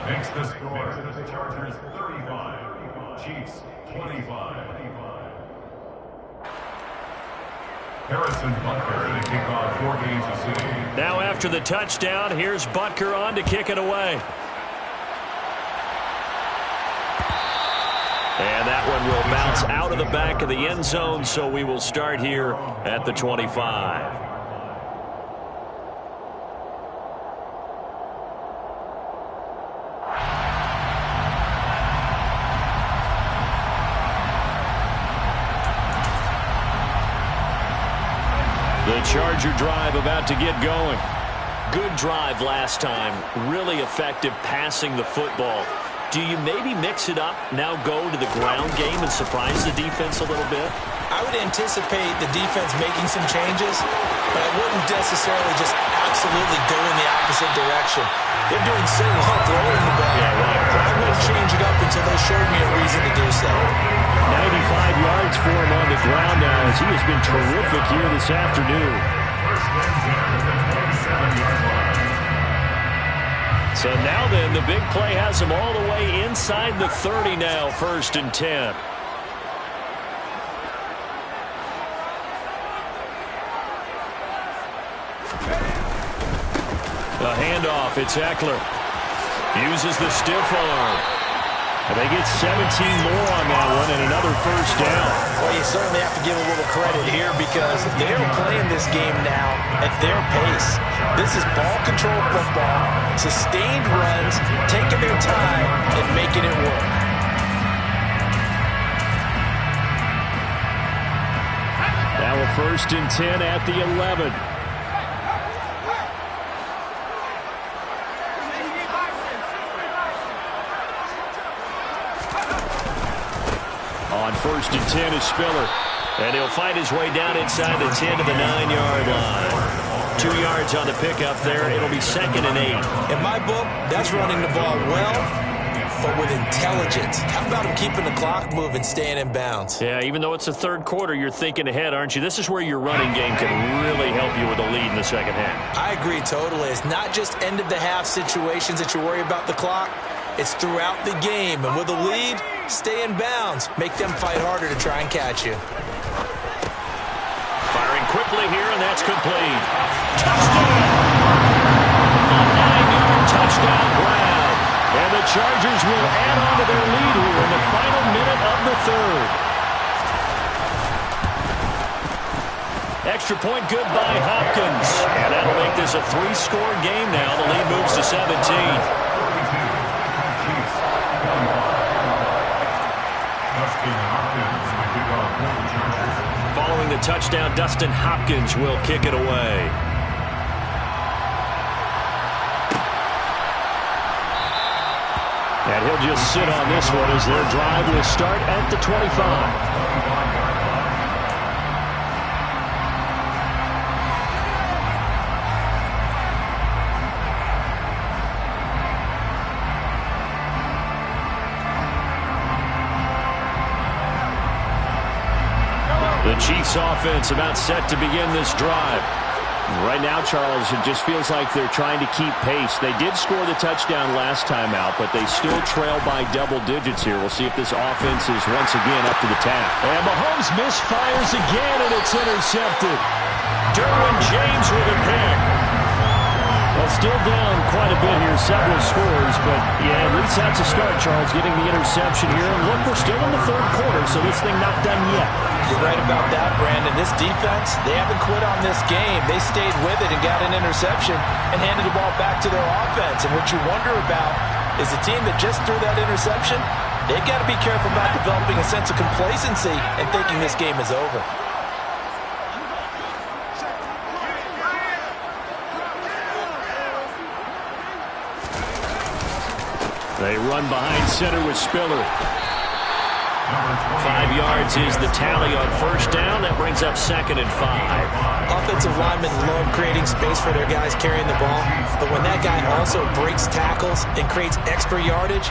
Makes the score. Chargers 35. Chiefs 25. Harrison Butker to kick off 4 games of city. Now after the touchdown, here's Butker on to kick it away. And that one will bounce out of the back of the end zone, so we will start here at the 25. The Charger drive about to get going. Good drive last time. Really effective passing the football. Do you maybe mix it up, now go to the ground game and surprise the defense a little bit? I would anticipate the defense making some changes, but I wouldn't necessarily just absolutely go in the opposite direction. They're doing so well throwing the ball. Yeah, right. I wouldn't change it up until they showed me a reason to do so. 95 yards for him on the ground now as he has been terrific here this afternoon. First and 10 at the 27-yard line. So now then, the big play has him all the way inside the 30 now, 1st and 10. A handoff, it's Eckler. Uses the stiff arm. And they get 17 more on that one and another first down. Well, you certainly have to give a little credit here because they're playing this game now at their pace. This is ball control football, sustained runs, taking their time and making it work. Now a 1st and 10 at the 11. On 1st and 10 is Spiller. And he'll find his way down inside the 10 to the 9-yard line. 2 yards on the pickup there. It'll be 2nd and 8. In my book, that's running the ball well, but with intelligence. How about him keeping the clock moving, staying in bounds? Yeah, even though it's the 3rd quarter, you're thinking ahead, aren't you? This is where your running game can really help you with a lead in the 2nd half. I agree totally. It's not just end-of-the-half situations that you worry about the clock. It's throughout the game. And with a lead, stay in bounds. Make them fight harder to try and catch you. Firing quickly here, and that's complete. Touchdown! A 9-yard touchdown grab. And the Chargers will add on to their lead here in the final minute of the 3rd. Extra point good by Hopkins. And that'll make this a 3-score game now. The lead moves to 17. Dustin Hopkins to kick off for the Chargers. Following the touchdown, Dustin Hopkins will kick it away. And he'll just sit on this one as their drive will start at the 25. The Chiefs offense about set to begin this drive. Right now, Charles, it just feels like they're trying to keep pace. They did score the touchdown last time out, but they still trail by double digits here. We'll see if this offense is once again up to the task. And Mahomes misfires again, and it's intercepted. Derwin James with a pick. Well, still down quite a bit here, several scores, but yeah, at least that's a start, Charles, getting the interception here. And look, we're still in the third quarter, so this thing not done yet. You're right about that, Brandon. This defense, they haven't quit on this game. They stayed with it and got an interception and handed the ball back to their offense. And what you wonder about is the team that just threw that interception, they've got to be careful about developing a sense of complacency and thinking this game is over. They run behind center with Spiller. 5 yards is the tally on first down. That brings up 2nd and 5. Offensive linemen love creating space for their guys carrying the ball, but when that guy also breaks tackles and creates extra yardage,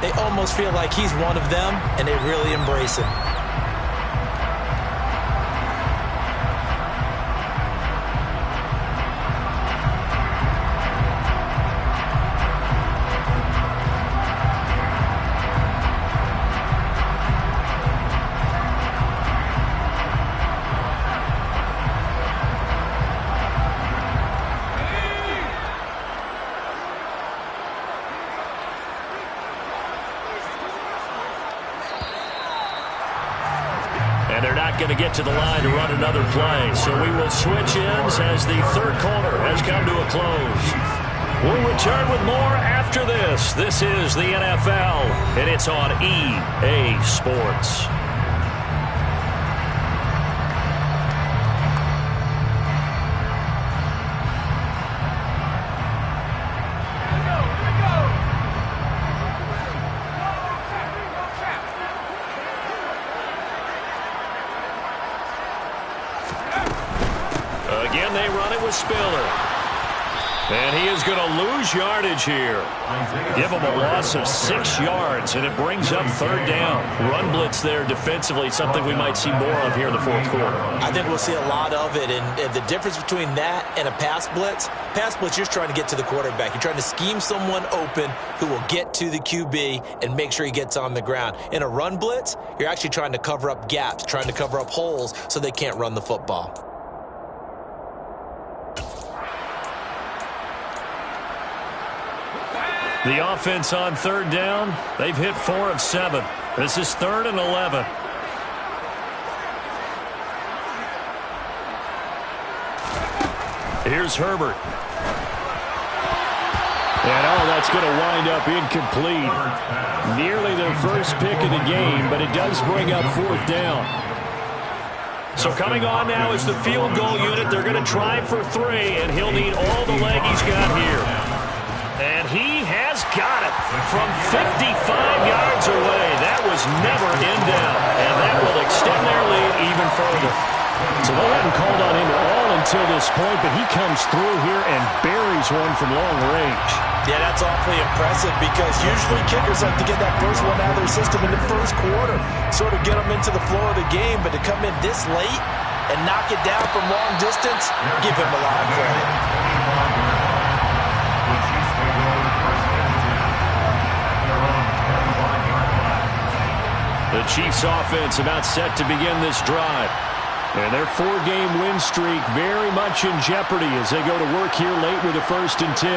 they almost feel like he's one of them, and they really embrace him. Going to get to the line to run another play. So we will switch ends as the third quarter has come to a close. We'll return with more after this. This is the NFL, and it's on EA Sports. Again, they run it with Spiller. And he is going to lose yardage here. Give him a loss of 6 yards, and it brings up third down. Run blitz there defensively, something we might see more of here in the fourth quarter. I think we'll see a lot of it, and the difference between that and a pass blitz, you're trying to get to the quarterback. You're trying to scheme someone open who will get to the QB and make sure he gets on the ground. In a run blitz, you're actually trying to cover up gaps, trying to cover up holes so they can't run the football. The offense on third down, they've hit 4 of 7. This is 3rd and 11. Here's Herbert. And that's going to wind up incomplete. Nearly their first pick of the game, but it does bring up 4th down. So coming on now is the field goal unit. They're going to try for 3, and he'll need all the leg he's got here. And he has got it from 55 yards away. That was never in doubt, and that will extend their lead even further. So they hadn't called on him at all until this point, but he comes through here and buries one from long range. Yeah, that's awfully impressive because usually kickers like to get that first one out of their system in the first quarter, sort of get them into the flow of the game, but to come in this late and knock it down from long distance, give him a lot of credit. The Chiefs offense about set to begin this drive. And their 4-game win streak very much in jeopardy as they go to work here late with a 1st and 10.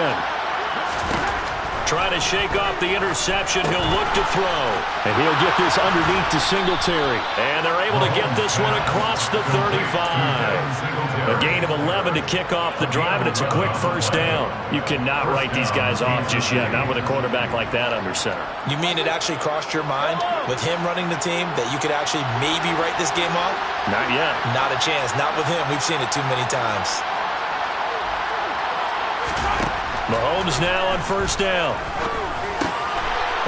Trying to shake off the interception. He'll look to throw. And he'll get this underneath to Singletary. And they're able to get this one across the 35. A gain of 11 to kick off the drive, and it's a quick first down. You cannot write these guys off just yet, not with a quarterback like that under center. You mean it actually crossed your mind with him running the team that you could actually maybe write this game off? Not yet. Not a chance. Not with him. We've seen it too many times. Mahomes now on first down.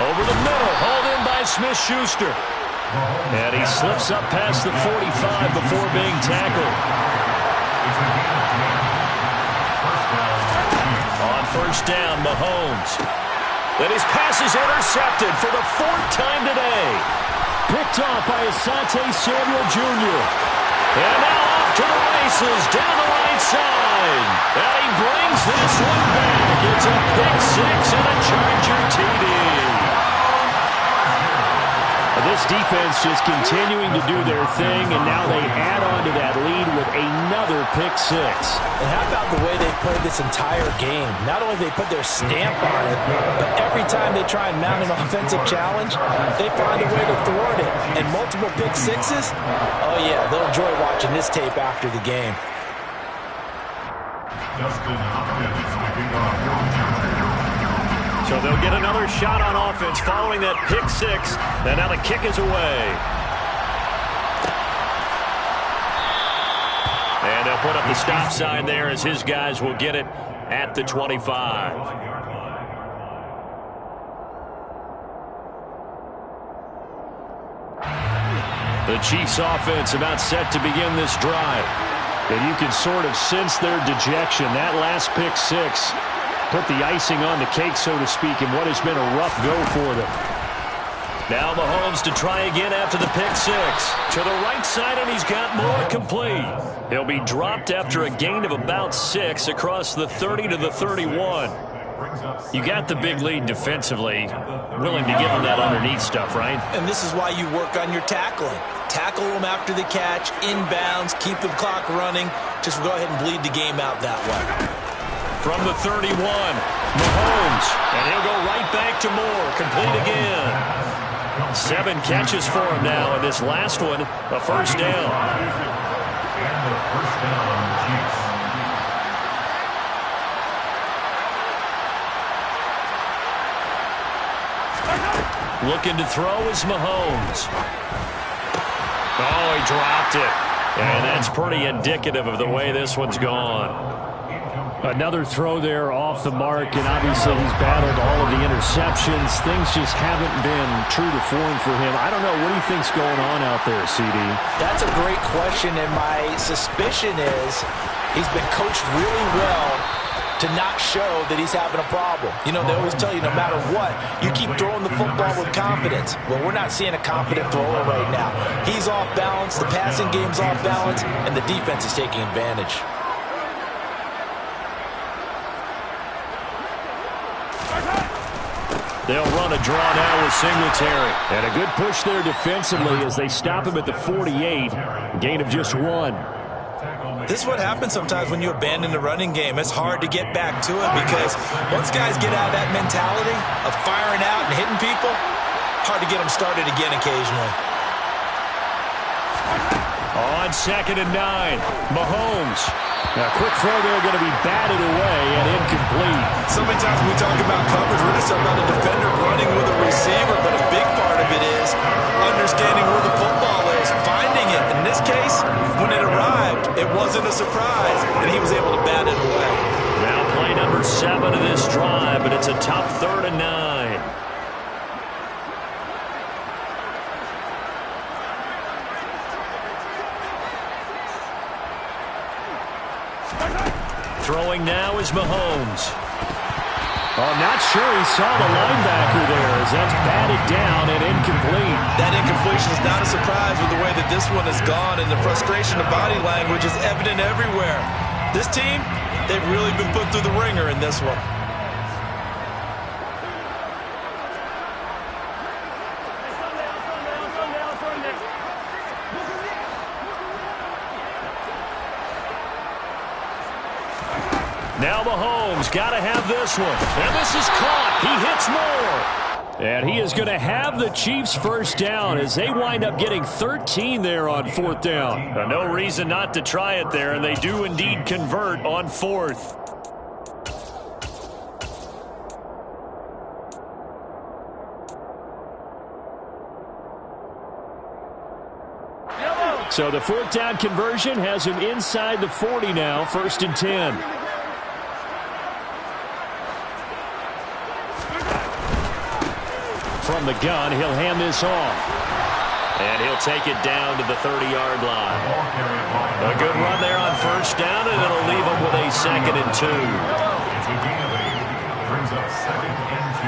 Over the middle, hauled in by Smith-Schuster. And he slips up past the 45 before being tackled. On first down, Mahomes. Then his pass is intercepted for the 4th time today. Picked off by Asante Samuel Jr. And now off to the races down the right side. And he brings this one back. It's a pick 6 and a Charger TD. This defense just continuing to do their thing, and now they add on to that lead with another pick 6. And how about the way they played this entire game? Not only they put their stamp on it, but every time they try and mount an offensive challenge, they find a way to thwart it. And multiple pick 6s? Oh, yeah, they'll enjoy watching this tape after the game. So they'll get another shot on offense following that pick 6. And now the kick is away. And they'll put up the stop sign there as his guys will get it at the 25. The Chiefs offense about set to begin this drive. And you can sort of sense their dejection. That last pick 6 put the icing on the cake, so to speak, in what has been a rough go for them. Now Mahomes to try again after the pick 6. To the right side, and he's got more complete. He'll be dropped after a gain of about 6 across the 30 to the 31. You got the big lead defensively. Willing to give him that underneath stuff, right? And this is why you work on your tackling. Tackle them after the catch, inbounds, keep the clock running. Just go ahead and bleed the game out that way. From the 31, Mahomes, and he'll go right back to Moore, complete again. 7 catches for him now, and this last one, a first down. Looking to throw is Mahomes. Oh, he dropped it. And that's pretty indicative of the way this one's gone. Another throw there off the mark, and obviously he's battled all of the interceptions. Things just haven't been true to form for him. I don't know. What do you think's going on out there, CD? That's a great question, and my suspicion is he's been coached really well to not show that he's having a problem. You know, they always tell you no matter what, you keep throwing the football with confidence. Well, we're not seeing a confident thrower right now. He's off balance, the passing game's off balance, and the defense is taking advantage. They'll run a draw now with Singletary. And a good push there defensively as they stop him at the 48. Gain of just 1. This is what happens sometimes when you abandon the running game. It's hard to get back to it because once guys get out of that mentality of firing out and hitting people, hard to get them started again occasionally. On 2nd and 9, Mahomes. Now, quick throw there going to be batted away and incomplete. So many times when we talk about coverage, we're just talking about a defender running with a receiver, but a big part of it is understanding where the football is, finding it. In this case, when it arrived, it wasn't a surprise, and he was able to bat it away. Now play number 7 of this drive, but it's a tough 3rd and 9. Throwing now is Mahomes. I'm not sure he saw the linebacker there as that's batted down and incomplete. That incompletion is not a surprise with the way that this one has gone, and the frustration of body language is evident everywhere. This team, they've really been put through the ringer in this one. Now Mahomes got to have this one. And this is caught. He hits more. And he is going to have the Chiefs first down as they wind up getting 13 there on 4th down. No reason not to try it there, and they do indeed convert on 4th. So the 4th down conversion has him inside the 40 now, 1st and 10. From the gun, he'll hand this off. And he'll take it down to the 30-yard line. A good run there on 1st down, and it'll leave him with a 2nd and 2. It's a gain of 8. Brings up 2nd and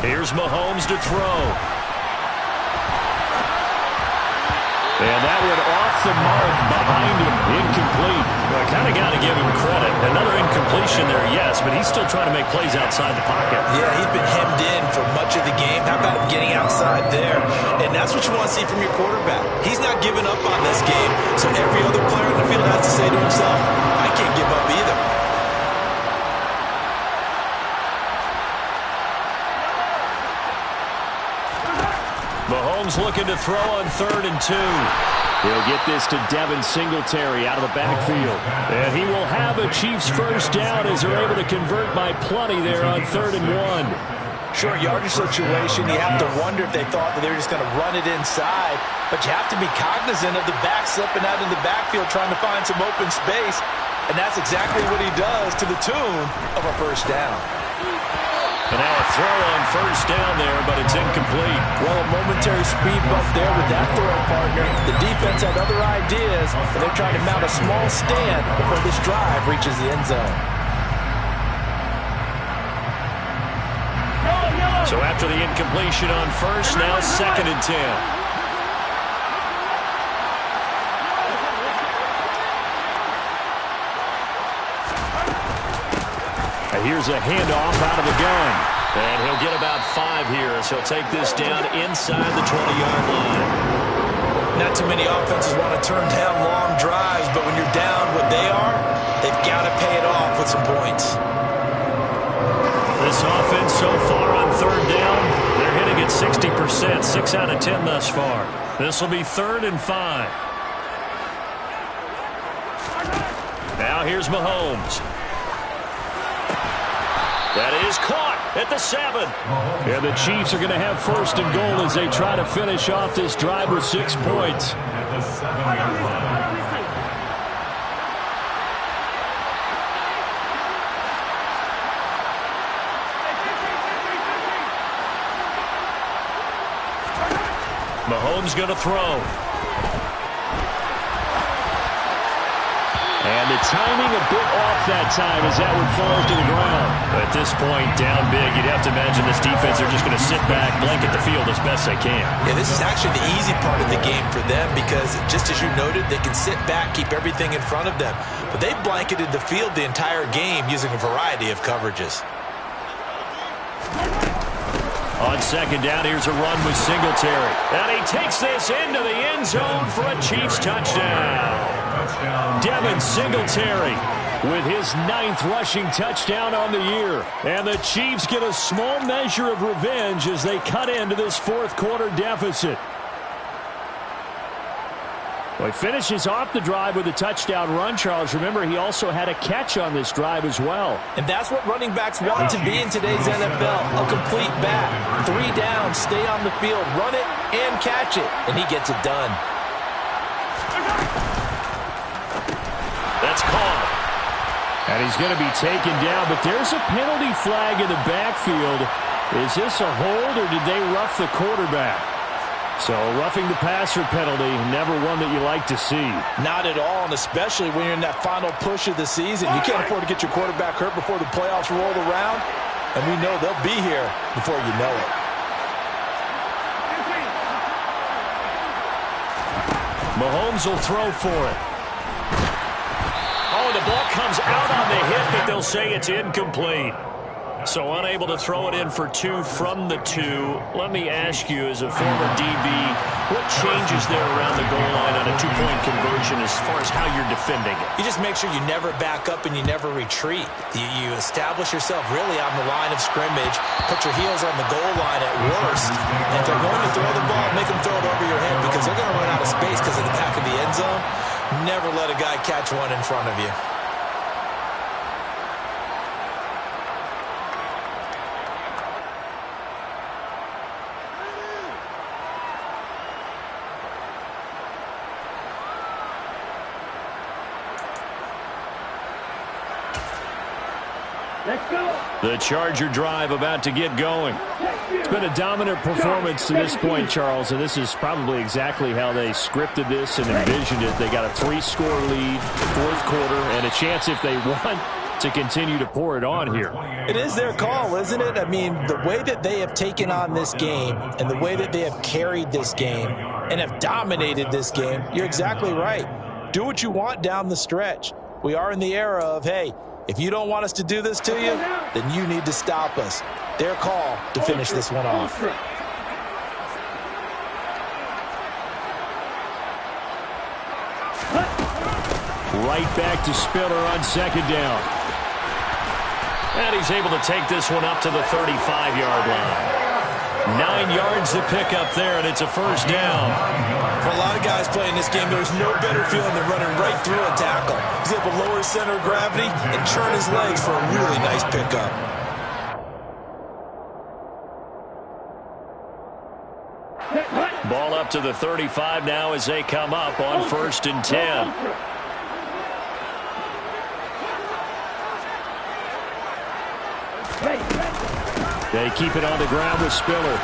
2. Here's Mahomes to throw. And that one off the mark behind him. Incomplete. Well, I kind of got to give him credit. Another incompletion there, yes, but he's still trying to make plays outside the pocket. Yeah, he's been hemmed in for much of the game. How about him getting outside there? And that's what you want to see from your quarterback. He's not giving up on this game. So every other player in the field has to say to himself, I can't give up either. Mahomes looking to throw on 3rd and 2. He'll get this to Devin Singletary out of the backfield. And he will have a Chiefs first down as they're able to convert by plenty there on 3rd and 1. Short yardage situation, you have to wonder if they thought that they were just going to run it inside. But you have to be cognizant of the back slipping out in the backfield trying to find some open space. And that's exactly what he does to the tune of a first down. And now a throw on 1st down there, but it's incomplete. Well, a momentary speed bump there with that throw partner. The defense had other ideas, and they're trying to mount a small stand before this drive reaches the end zone. So after the incompletion on 1st, now 2nd and 10. Here's a handoff out of the gun. And he'll get about 5 here as he'll take this down inside the 20-yard line. Not too many offenses want to turn down long drives, but when you're down what they are, they've got to pay it off with some points. This offense so far on 3rd down, they're hitting at 60%, 6 out of 10 thus far. This will be 3rd and 5. Now here's Mahomes. That is caught at the 7. And the Chiefs are going to have 1st and goal as they try to finish off this drive with 6 points. At the 7-yard line. Mahomes going to throw. And the timing a bit off that time as that one falls to the ground. At this point, down big, you'd have to imagine this defense are just going to sit back, blanket the field as best they can. Yeah, this is actually the easy part of the game for them because, just as you noted, they can sit back, keep everything in front of them. But they've blanketed the field the entire game using a variety of coverages. On 2nd down, here's a run with Singletary. And he takes this into the end zone for a Chiefs touchdown. Devin Singletary with his 9th rushing touchdown on the year. And the Chiefs get a small measure of revenge as they cut into this 4th quarter deficit. Well, he finishes off the drive with a touchdown run, Charles. Remember, he also had a catch on this drive as well. And that's what running backs want to be in today's NFL. A complete back. 3 down, stay on the field, run it, and catch it. And he gets it done. That's called. And he's going to be taken down, but there's a penalty flag in the backfield. Is this a hold, or did they rough the quarterback? So roughing the passer penalty, never one that you like to see. Not at all, and especially when you're in that final push of the season. You can't afford to get your quarterback hurt before the playoffs roll around, and we know they'll be here before you know it. Mahomes will throw for it. Oh, the ball comes out on the hit, but they'll say it's incomplete. So unable to throw it in for 2 from the 2. Let me ask you, as a former DB, what changes there around the goal line on a 2-point conversion as far as how you're defending it? You just make sure you never back up and you never retreat. You establish yourself really on the line of scrimmage, put your heels on the goal line at worst, and if they're going to throw the ball, make them throw it over your head because they're going to run out of space because of the back of the end zone. Never let a guy catch one in front of you. The Charger drive about to get going. It's been a dominant performance to this point, Charles, and this is probably exactly how they scripted this and envisioned it. They got a 3-score lead, fourth quarter, and a chance if they want to continue to pour it on here. It is their call, isn't it? I mean, the way that they have taken on this game and the way that they have carried this game and have dominated this game, you're exactly right. Do what you want down the stretch. We are in the era of, hey, if you don't want us to do this to you, then you need to stop us. Their call to finish this one off. Right back to Spiller on second down. And he's able to take this one up to the 35-yard line. 9 yards to pick up there, and it's a first down. For a lot of guys playing this game, there's no better feeling than running right through a tackle. He's able to lower his center of gravity and churn his legs for a really nice pickup. Ball up to the 35 now as they come up on 1st and 10. They keep it on the ground with Spiller.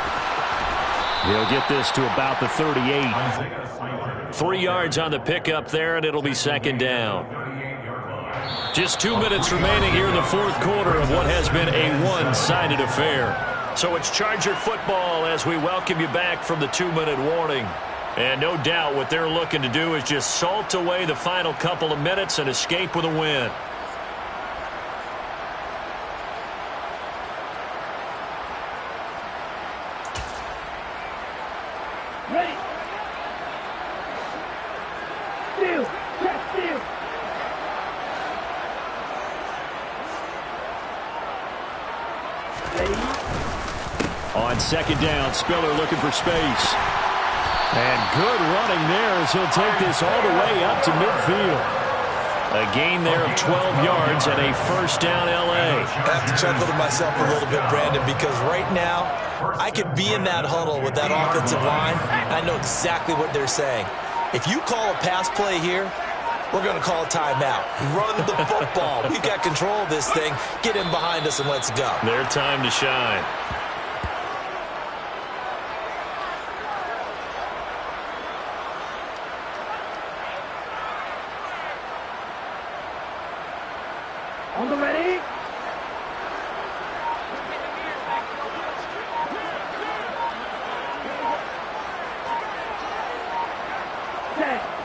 He'll get this to about the 38. 3 yards on the pickup there, and it'll be second down. Just 2 minutes remaining here in the fourth quarter of what has been a one-sided affair. So it's Charger football as we welcome you back from the 2-minute warning. And no doubt what they're looking to do is just salt away the final couple of minutes and escape with a win. On second down, Spiller looking for space. And good running there as he'll take this all the way up to midfield. A gain there of 12 yards and a first down L.A. I have to chuckle to myself a little bit, Brandon, because right now I could be in that huddle with that offensive line, and I know exactly what they're saying. If you call a pass play here, we're going to call a timeout. Run the football. We've got control of this thing. Get in behind us and let's go. Their time to shine. On the ready.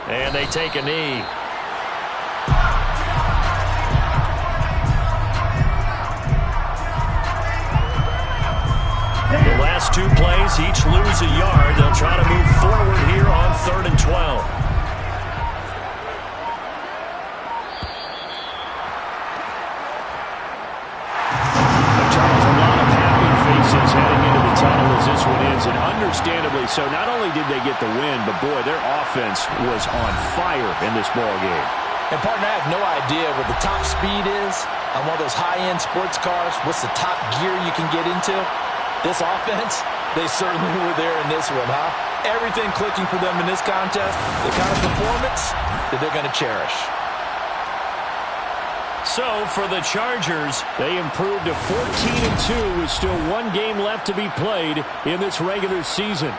And they take a knee. The last 2 plays, each lose a yard. They'll try to move forward here on 3rd and 12. Heading into the tunnel as this one ends, and understandably so. Not only did they get the win, but boy, their offense was on fire in this ball game. And partner, I have no idea what the top speed is on one of those high-end sports cars. What's the top gear you can get into? This offense, they certainly were there in this one, huh? Everything clicking for them in this contest, the kind of performance that they're going to cherish. So, for the Chargers, They improved to 14-2 with still 1 game left to be played in this regular season.